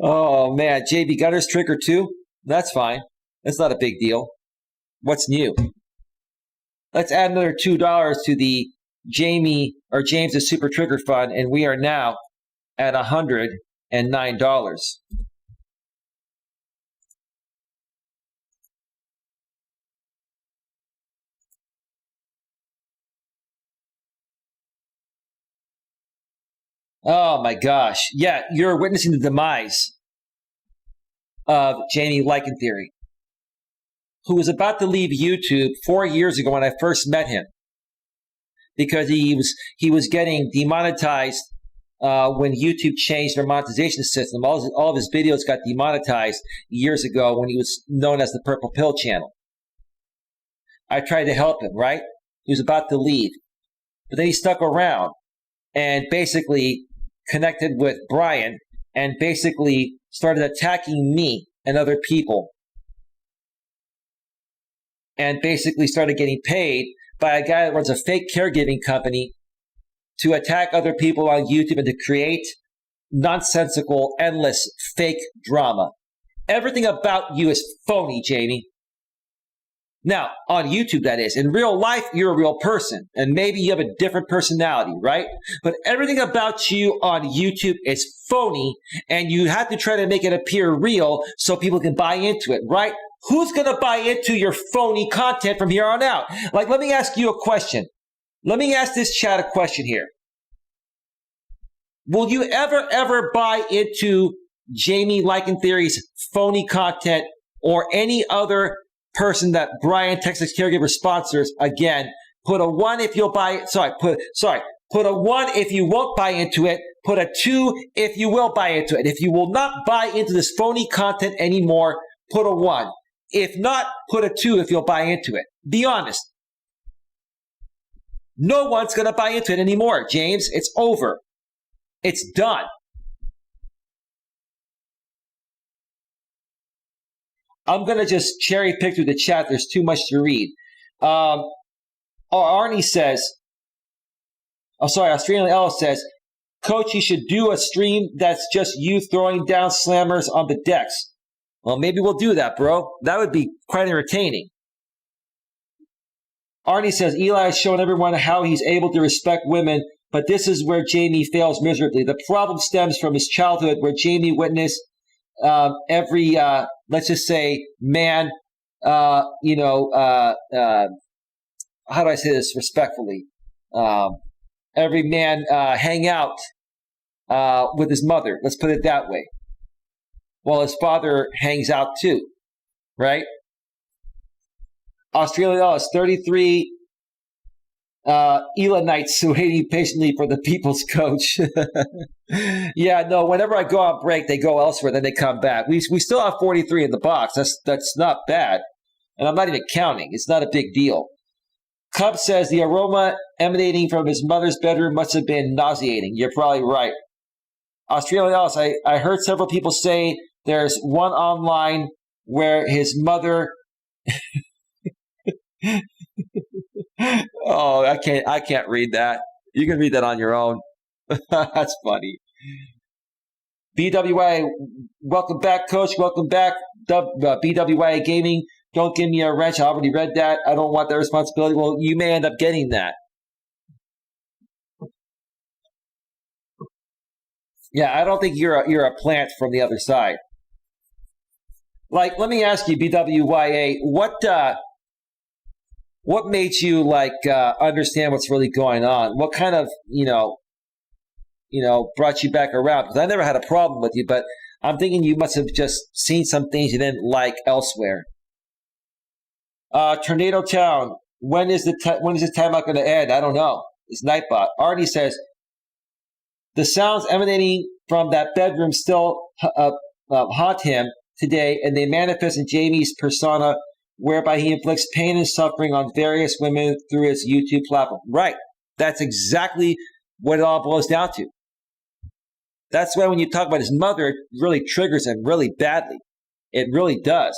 Oh, man. JB got his trigger too? That's fine. That's not a big deal. What's new? Let's add another $2 to the Jamie or James's Super Trigger Fund, and we are now at $109. Oh my gosh. Yeah, you're witnessing the demise of Jamie Theory, who was about to leave YouTube 4 years ago when I first met him, because he was getting demonetized when YouTube changed their monetization system. All of his videos got demonetized years ago when he was known as the Purple Pill channel. I tried to help him, right? He was about to leave, but then he stuck around and basically connected with Brian and basically started attacking me and other people, and basically started getting paid by a guy that runs a fake caregiving company to attack other people on YouTube and to create nonsensical, endless, fake drama. Everything about you is phony, Jamie. Now, on YouTube, that is. In real life, you're a real person, and maybe you have a different personality, right? But everything about you on YouTube is phony, and you have to try to make it appear real so people can buy into it, right? Who's going to buy into your phony content from here on out? Like, let me ask you a question. Let me ask this chat a question here. Will you ever buy into Jamie Theory's phony content or any other person that Brian Texas Caregiver sponsors? Again, put a 1 if you'll buy it. Put a 1 if you won't buy into it. Put a 2 if you will buy into it. If you will not buy into this phony content anymore, put a 1. If not, put a 2 if you'll buy into it. Be honest. No one's going to buy into it anymore, James. It's over. It's done. I'm going to just cherry pick through the chat. There's too much to read. Arnie says, Australian Ellis says, Coach, you should do a stream that's just you throwing down slammers on the decks. Well, maybe we'll do that, bro. That would be quite entertaining. Arnie says, Eli has shown everyone how he's able to respect women, but this is where Jamie fails miserably. The problem stems from his childhood, where Jamie witnessed every, let's just say, man, how do I say this respectfully? Every man hang out with his mother. Let's put it that way. Well, his father hangs out too, right? Australia Ellis, 33 Elanites waiting patiently for the people's coach. Yeah, no, whenever I go on break, they go elsewhere, then they come back. We still have 43 in the box. That's not bad. And I'm not even counting. It's not a big deal. Cub says the aroma emanating from his mother's bedroom must have been nauseating. You're probably right. Australia Ellis, I heard several people say there's one online where his mother Oh, I can't read that. You can read that on your own. That's funny. BWA, welcome back, Coach. Welcome back. BWA Gaming, don't give me a wrench. I already read that. I don't want that responsibility. Well, you may end up getting that. Yeah, I don't think you're a plant from the other side. Like, let me ask you, BWYA, what made you understand what's really going on? What kind of brought you back around? Because I never had a problem with you, but I'm thinking you must have just seen some things you didn't like elsewhere. Tornado Town, when is this timeout going to end? I don't know. It's Nightbot. Artie says the sounds emanating from that bedroom still haunt him today, and they manifest in Jamie's persona, whereby he inflicts pain and suffering on various women through his YouTube platform. Right. That's exactly what it all boils down to. That's why when you talk about his mother, it really triggers him really badly. It really does.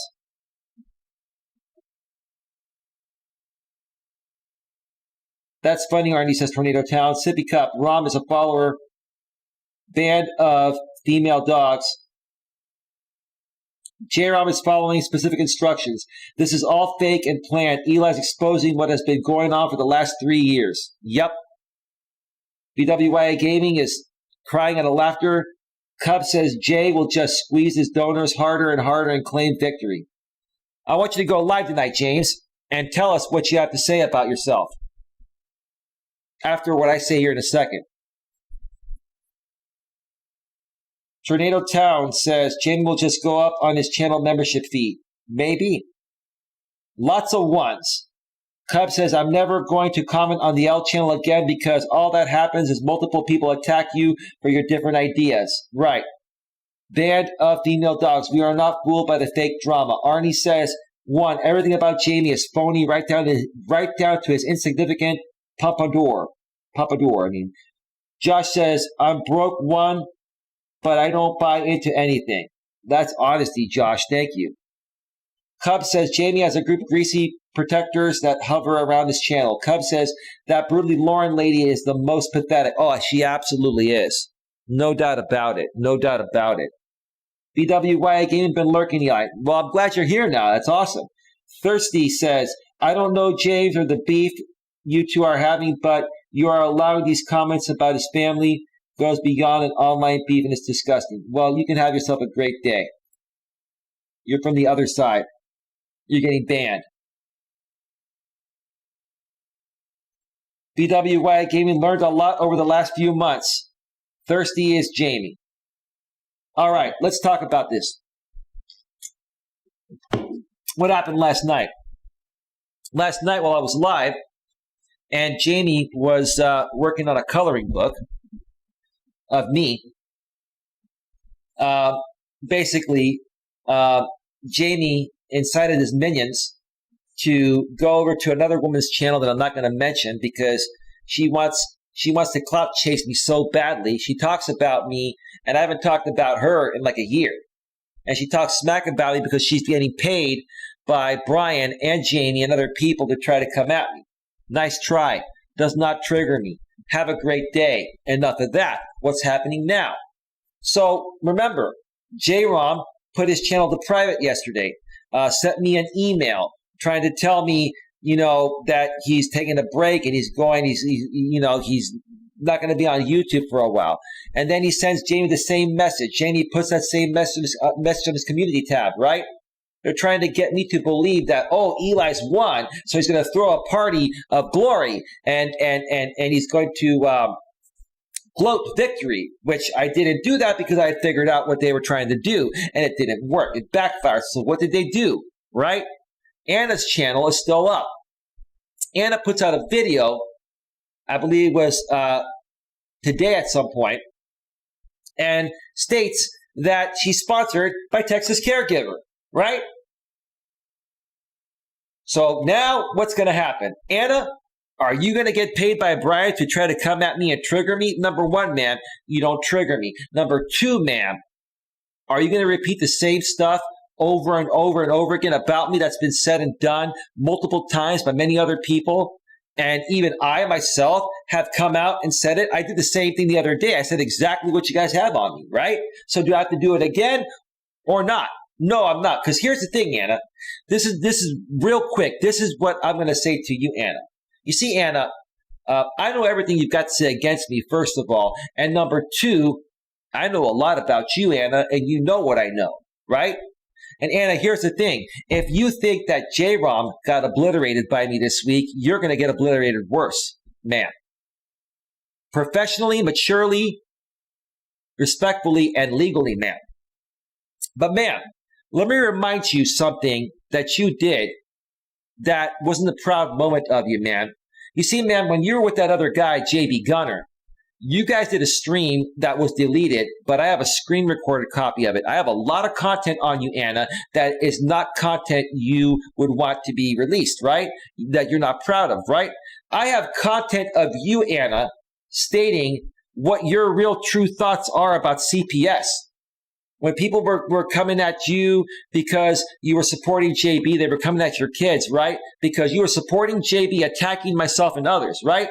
That's funny, Arnie says, Tornado Town. Sippy Cup. Rom is a follower. Band of female dogs. J-Rom is following specific instructions. This is all fake and planned. Eli's exposing what has been going on for the last 3 years. Yep. BWYA Gaming is crying out of laughter. Cub says Jay will just squeeze his donors harder and harder and claim victory. I want you to go live tonight, James, and tell us what you have to say about yourself after what I say here in a second. Tornado Town says Jamie will just go up on his channel membership fee. Maybe. Lots of ones. Cub says, I'm never going to comment on the L channel again because all that happens is multiple people attack you for your different ideas. Right. Band of female dogs. We are not fooled by the fake drama. Arnie says, 1, everything about Jamie is phony right down to his insignificant pompadour. Josh says, I'm broke, 1, but I don't buy into anything. That's honesty, Josh. Thank you. Cub says, Jamie has a group of greasy protectors that hover around his channel. Cub says, that brutally Lauren lady is the most pathetic. Oh, she absolutely is. No doubt about it. No doubt about it. BWYA Gaming been lurking, Eli. Well, I'm glad you're here now. That's awesome. Thirsty says, I don't know James or the beef you two are having, but you are allowing these comments about his family goes beyond an online beef and it's disgusting. Well, you can have yourself a great day. You're from the other side. You're getting banned. BWY Gaming learned a lot over the last few months. Thirsty is Jamie. All right, let's talk about this. What happened last night? Last night while I was live, and Jamie was working on a coloring book of me. Basically, Jamie incited his minions to go over to another woman's channel that I'm not going to mention because she wants to clout chase me so badly. She talks about me, and I haven't talked about her in like a year. And she talks smack about me because she's getting paid by Brian and Jamie and other people to try to come at me. Nice try. Does not trigger me. Have a great day. Enough of that. What's happening now? So remember, J-Rom put his channel to private yesterday. Sent me an email trying to tell me, that he's taking a break and he's not going to be on YouTube for a while. And then he sends Jamie the same message. Jamie puts that same message on his community tab, right? They're trying to get me to believe that, Eli's won, so he's going to throw a party of glory and he's going to gloat victory, which I didn't do that because I had figured out what they were trying to do, and it didn't work. It backfired. So what did they do, right? Anna's channel is still up. Anna puts out a video, I believe it was today at some point, and states that she's sponsored by Texas Caregiver, right? So now what's going to happen? Anna, are you going to get paid by Brian to try to come at me and trigger me? Number 1, ma'am, you don't trigger me. Number 2, ma'am, are you going to repeat the same stuff over and over and over again about me that's been said and done multiple times by many other people? And even I myself have come out and said it. I did the same thing the other day. I said exactly what you guys have on me, right? So do I have to do it again or not? No, I'm not. Because here's the thing, Anna. This is real quick. This is what I'm going to say to you, Anna. You see, Anna, I know everything you've got to say against me, first of all. And number 2, I know a lot about you, Anna, and you know what I know, right? And Anna, here's the thing. If you think that J-Rom got obliterated by me this week, you're going to get obliterated worse, ma'am. Professionally, maturely, respectfully, and legally, ma'am. But ma'am, let me remind you something that you did that wasn't a proud moment of you, man. You see, man, when you were with that other guy, JB Gunner, you guys did a stream that was deleted, but I have a screen recorded copy of it. I have a lot of content on you, Anna, that is not content you would want to be released, right? That you're not proud of, right? I have content of you, Anna, stating what your real true thoughts are about CPS. When people were coming at you because you were supporting JB, they were coming at your kids, right? Because you were supporting JB, attacking myself and others, right?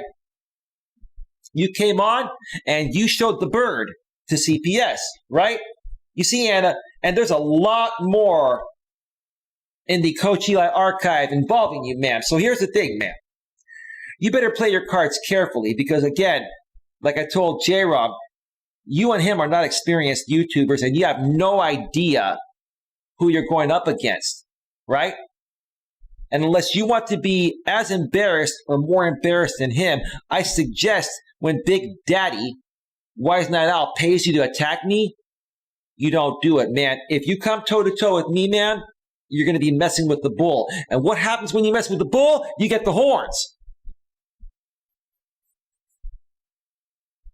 You came on and you showed the bird to CPS, right? You see, Anna, and there's a lot more in the Coach Eli archive involving you, ma'am. So here's the thing, ma'am. You better play your cards carefully because, again, like I told J-Rob, you and him are not experienced YouTubers and you have no idea who you're going up against, right? And unless you want to be as embarrassed or more embarrassed than him, I suggest when Big Daddy, Wise Night Owl, pays you to attack me, you don't do it, man. If you come toe-to-toe with me, man, you're going to be messing with the bull. And what happens when you mess with the bull? You get the horns.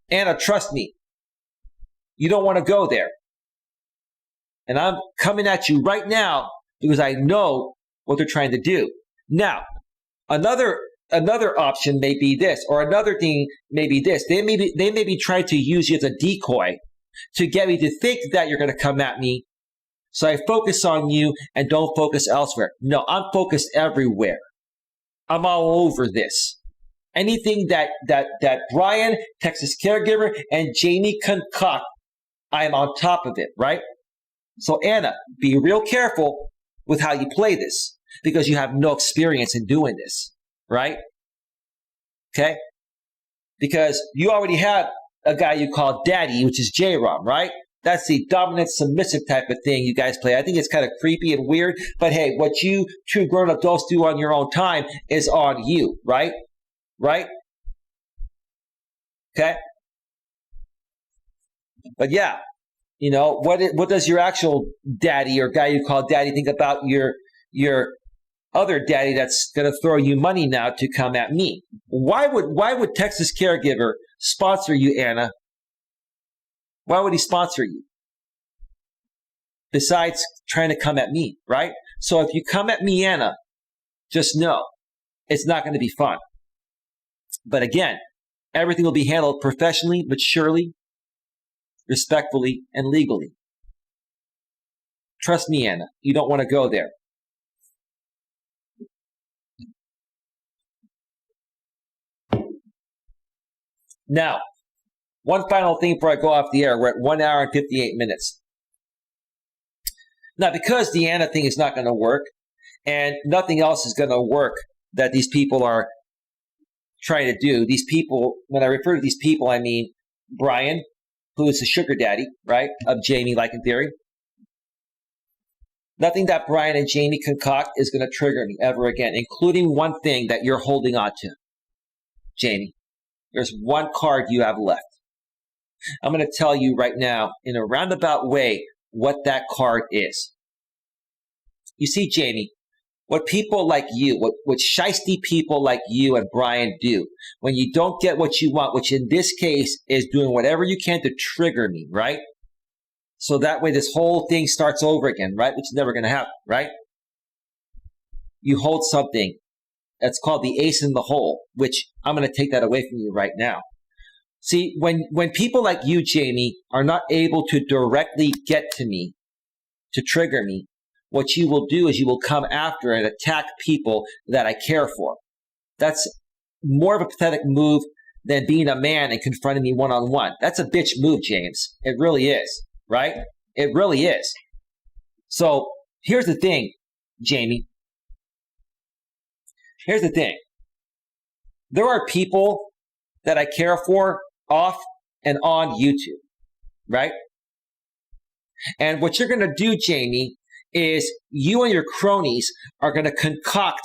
Anna, trust me. You don't want to go there. And I'm coming at you right now because I know what they're trying to do. Now, another option may be this, or another thing may be this. They may be trying to use you as a decoy to get me to think that you're going to come at me. So I focus on you and don't focus elsewhere. No, I'm focused everywhere. I'm all over this. Anything that Brian, Texas Caregiver, and Jamie concoct, I am on top of it, right? So Anna, be real careful with how you play this because you have no experience in doing this, right? Okay? Because you already have a guy you call Daddy, which is J-Rom, right? That's the dominant, submissive type of thing you guys play. I think it's kind of creepy and weird, but hey, what you true grown adults do on your own time is on you, right? Right? Okay? But yeah, you know, what does your actual daddy or guy you call daddy think about your other daddy that's going to throw you money now to come at me? Why would Texas Caregiver sponsor you, Anna? Why would he sponsor you? Besides trying to come at me, right? So if you come at me, Anna, just know it's not going to be fun. But again, everything will be handled professionally, maturely, respectfully, and legally. Trust me, Anna, you don't want to go there. Now, one final thing before I go off the air. We're at 1 hour and 58 minutes. Now, because the Anna thing is not going to work, and nothing else is going to work that these people are trying to do. These people, when I refer to these people, I mean Brian, who is the sugar daddy, right, of Jamie, like in theory. Nothing that Brian and Jamie concoct is going to trigger me ever again, including one thing that you're holding on to. Jamie, there's one card you have left. I'm going to tell you right now, in a roundabout way, what that card is. You see, Jamie, what people like you, what shiesty people like you and Brian do, when you don't get what you want, which in this case is doing whatever you can to trigger me, right? So that way this whole thing starts over again, right? Which is never going to happen, right? You hold something that's called the ace in the hole, which I'm going to take that away from you right now. See, when people like you, Jamie, are not able to directly get to me, to trigger me, what you will do is you will come after and attack people that I care for. That's more of a pathetic move than being a man and confronting me one-on-one. That's a bitch move, James. It really is, right? It really is. So here's the thing, Jamie. Here's the thing. There are people that I care for off and on YouTube, right? And what you're going to do, Jamie, is you and your cronies are going to concoct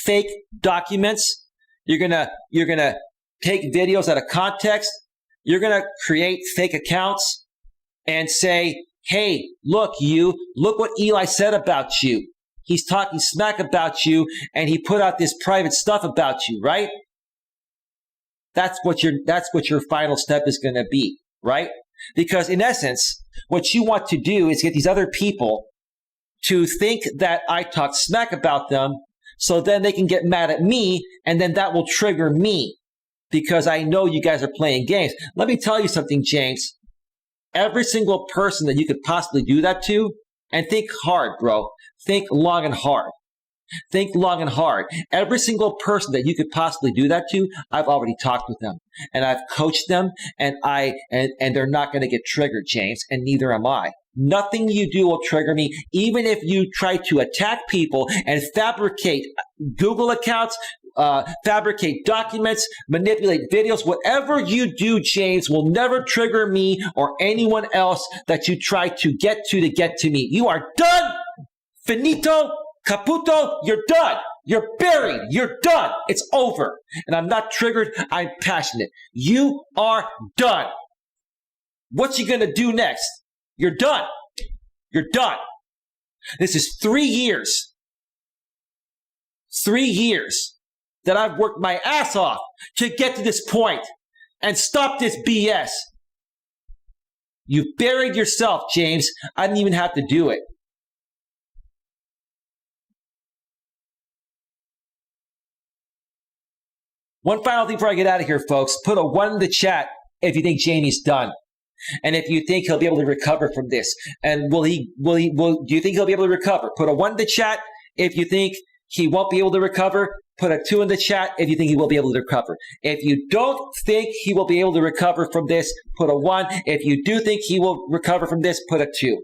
fake documents. You're going to take videos out of context. You're going to create fake accounts and say, hey, look what Eli said about you. He's talking smack about you and he put out this private stuff about you, right? That's what your final step is going to be, right? Because in essence, what you want to do is get these other people to think that I talk smack about them, so then they can get mad at me, and then that will trigger me. because I know you guys are playing games. Let me tell you something, James. Every single person that you could possibly do that to, and think hard, bro. Think long and hard. Think long and hard. Every single person that you could possibly do that to, I've already talked with them and I've coached them, and they're not going to get triggered, James, and neither am I. Nothing you do will trigger me, even if you try to attack people and fabricate Google accounts, fabricate documents, manipulate videos. Whatever you do, James, will never trigger me or anyone else that you try to get to me. You are done. Finito. Caputo, you're done. You're buried. You're done. It's over. And I'm not triggered. I'm passionate. You are done. What's you going to do next? You're done. You're done. This is 3 years. 3 years that I've worked my ass off to get to this point and stop this BS. You've buried yourself, James. I didn't even have to do it. One final thing before I get out of here, folks. Put a 1 in the chat if you think Jamie's done, and if you think he'll be able to recover from this. And do you think he'll be able to recover? Put a 1 in the chat if you think he won't be able to recover. Put a 2 in the chat if you think he will be able to recover. If you don't think he will be able to recover from this, put a 1. If you do think he will recover from this, put a 2.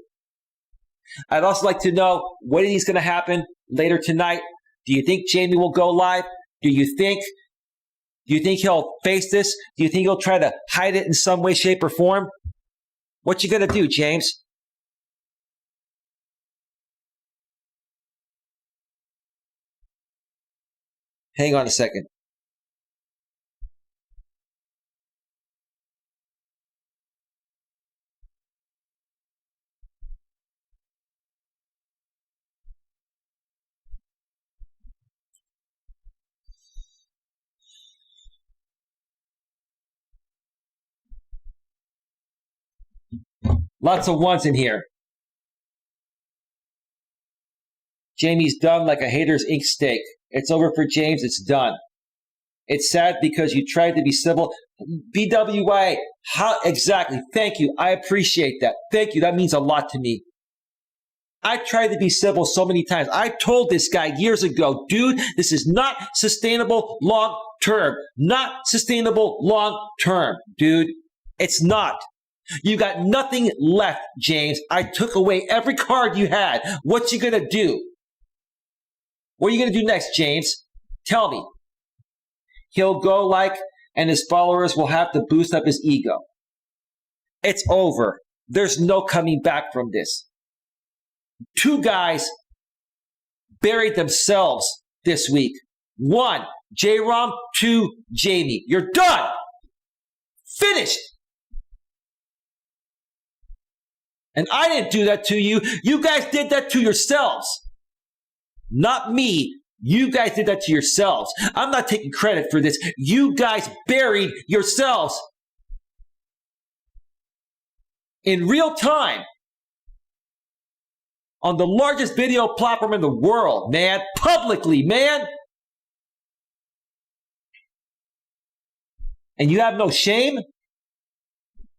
I'd also like to know what is going to happen later tonight. Do you think Jamie will go live? Do you think he'll face this? Do you think he'll try to hide it in some way, shape, or form? What you gonna do, James? Hang on a second. Lots of 1s in here. Jamie's done like a hater's ink steak. It's over for James. It's done. It's sad because you tried to be civil. BWA, how exactly? Thank you. I appreciate that. Thank you. That means a lot to me. I tried to be civil so many times. I told this guy years ago, dude, this is not sustainable long term. Not sustainable long term, dude. It's not. You got nothing left, James. I took away every card you had. What you gonna do? What are you gonna do next, James? Tell me. He'll go and his followers will have to boost up his ego. It's over. There's no coming back from this. 2 guys buried themselves this week. 1, J-Rom. 2, Jamie. You're done. Finished. And I didn't do that to you. You guys did that to yourselves. Not me. You guys did that to yourselves. I'm not taking credit for this. You guys buried yourselves. In real time. On the largest video platform in the world, man. Publicly, man. And you have no shame?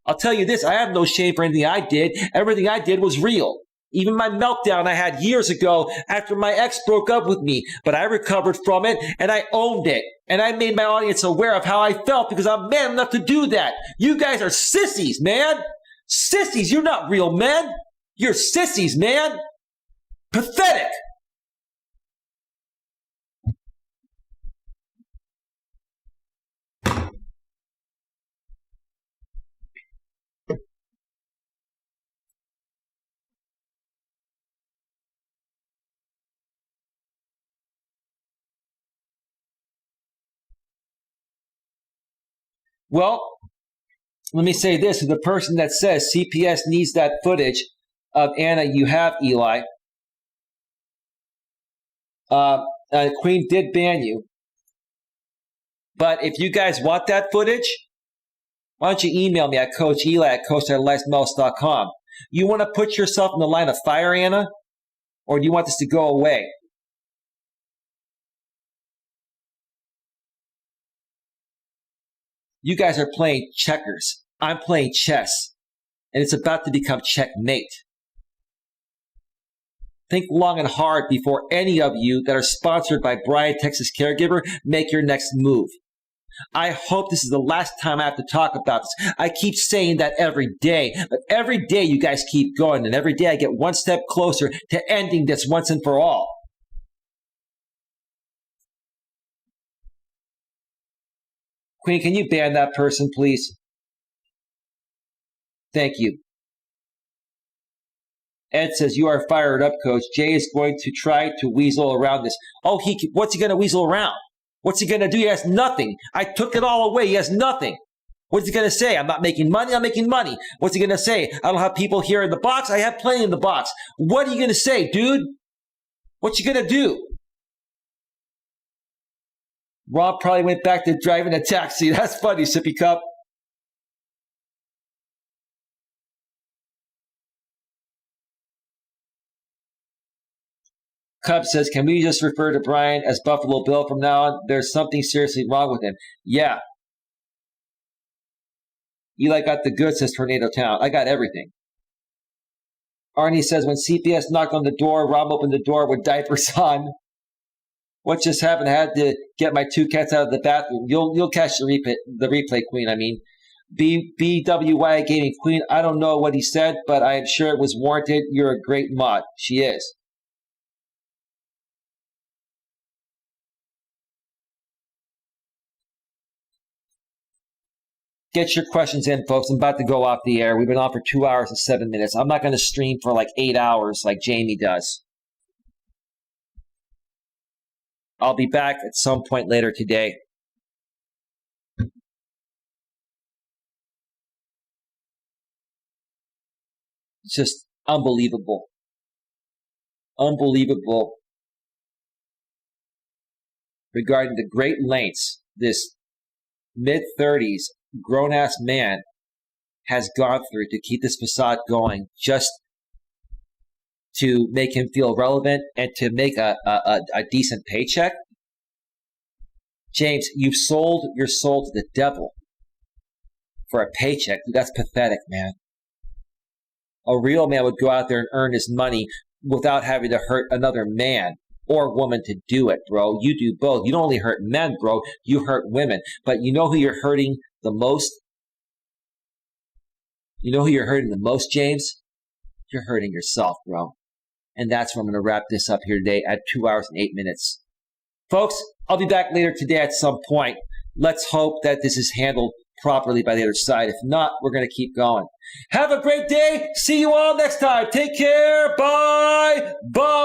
I'll tell you this, I have no shame for anything I did. Everything I did was real. Even my meltdown I had years ago after my ex broke up with me. But I recovered from it and I owned it. And I made my audience aware of how I felt because I'm man enough to do that. You guys are sissies, man. Sissies. You're not real men. You're sissies, man. Pathetic. Well, let me say this. To the person that says CPS needs that footage of Anna you have, Eli, Queen did ban you. But if you guys want that footage, why don't you email me at coacheli at coacheli@melas.com. You want to put yourself in the line of fire, Anna? Or do you want this to go away? You guys are playing checkers. I'm playing chess. And it's about to become checkmate. Think long and hard before any of you that are sponsored by Brian, Texas Caregiver, make your next move. I hope this is the last time I have to talk about this. I keep saying that every day, but every day you guys keep going, and every day I get one step closer to ending this once and for all. Queen, can you ban that person, please? Thank you. Ed says, you are fired up, Coach. Jay is going to try to weasel around this. Oh, what's he going to weasel around? What's he going to do? He has nothing. I took it all away. He has nothing. What's he going to say? I'm not making money. I'm making money. What's he going to say? I don't have people here in the box. I have plenty in the box. What are you going to say, dude? What you going to do? Rob probably went back to driving a taxi. That's funny, Sippy Cup. Cub says, can we just refer to Brian as Buffalo Bill from now on? There's something seriously wrong with him. Yeah. Eli got the goods, says Tornado Town. I got everything. Arnie says, when CPS knocked on the door, Rob opened the door with diapers on. What just happened? I had to get my two cats out of the bathroom. You'll catch the replay, Queen. I mean, BWY Gaming Queen. I don't know what he said, but I am sure it was warranted. You're a great mod. She is. Get your questions in, folks. I'm about to go off the air. We've been on for 2 hours and 7 minutes. I'm not going to stream for like 8 hours like Jamie does. I'll be back at some point later today. It's just unbelievable. Unbelievable regarding the great lengths this mid-30s grown-ass man has gone through to keep this facade going, just to make him feel relevant and to make a decent paycheck. James, you've sold your soul to the devil for a paycheck. That's pathetic, man. A real man would go out there and earn his money without having to hurt another man or woman to do it, bro. You do both. You don't only hurt men, bro. You hurt women. But you know who you're hurting the most? You know who you're hurting the most, James? You're hurting yourself, bro. And that's where I'm going to wrap this up here today at 2 hours and 8 minutes. Folks, I'll be back later today at some point. Let's hope that this is handled properly by the other side. If not, we're going to keep going. Have a great day. See you all next time. Take care. Bye. Bye.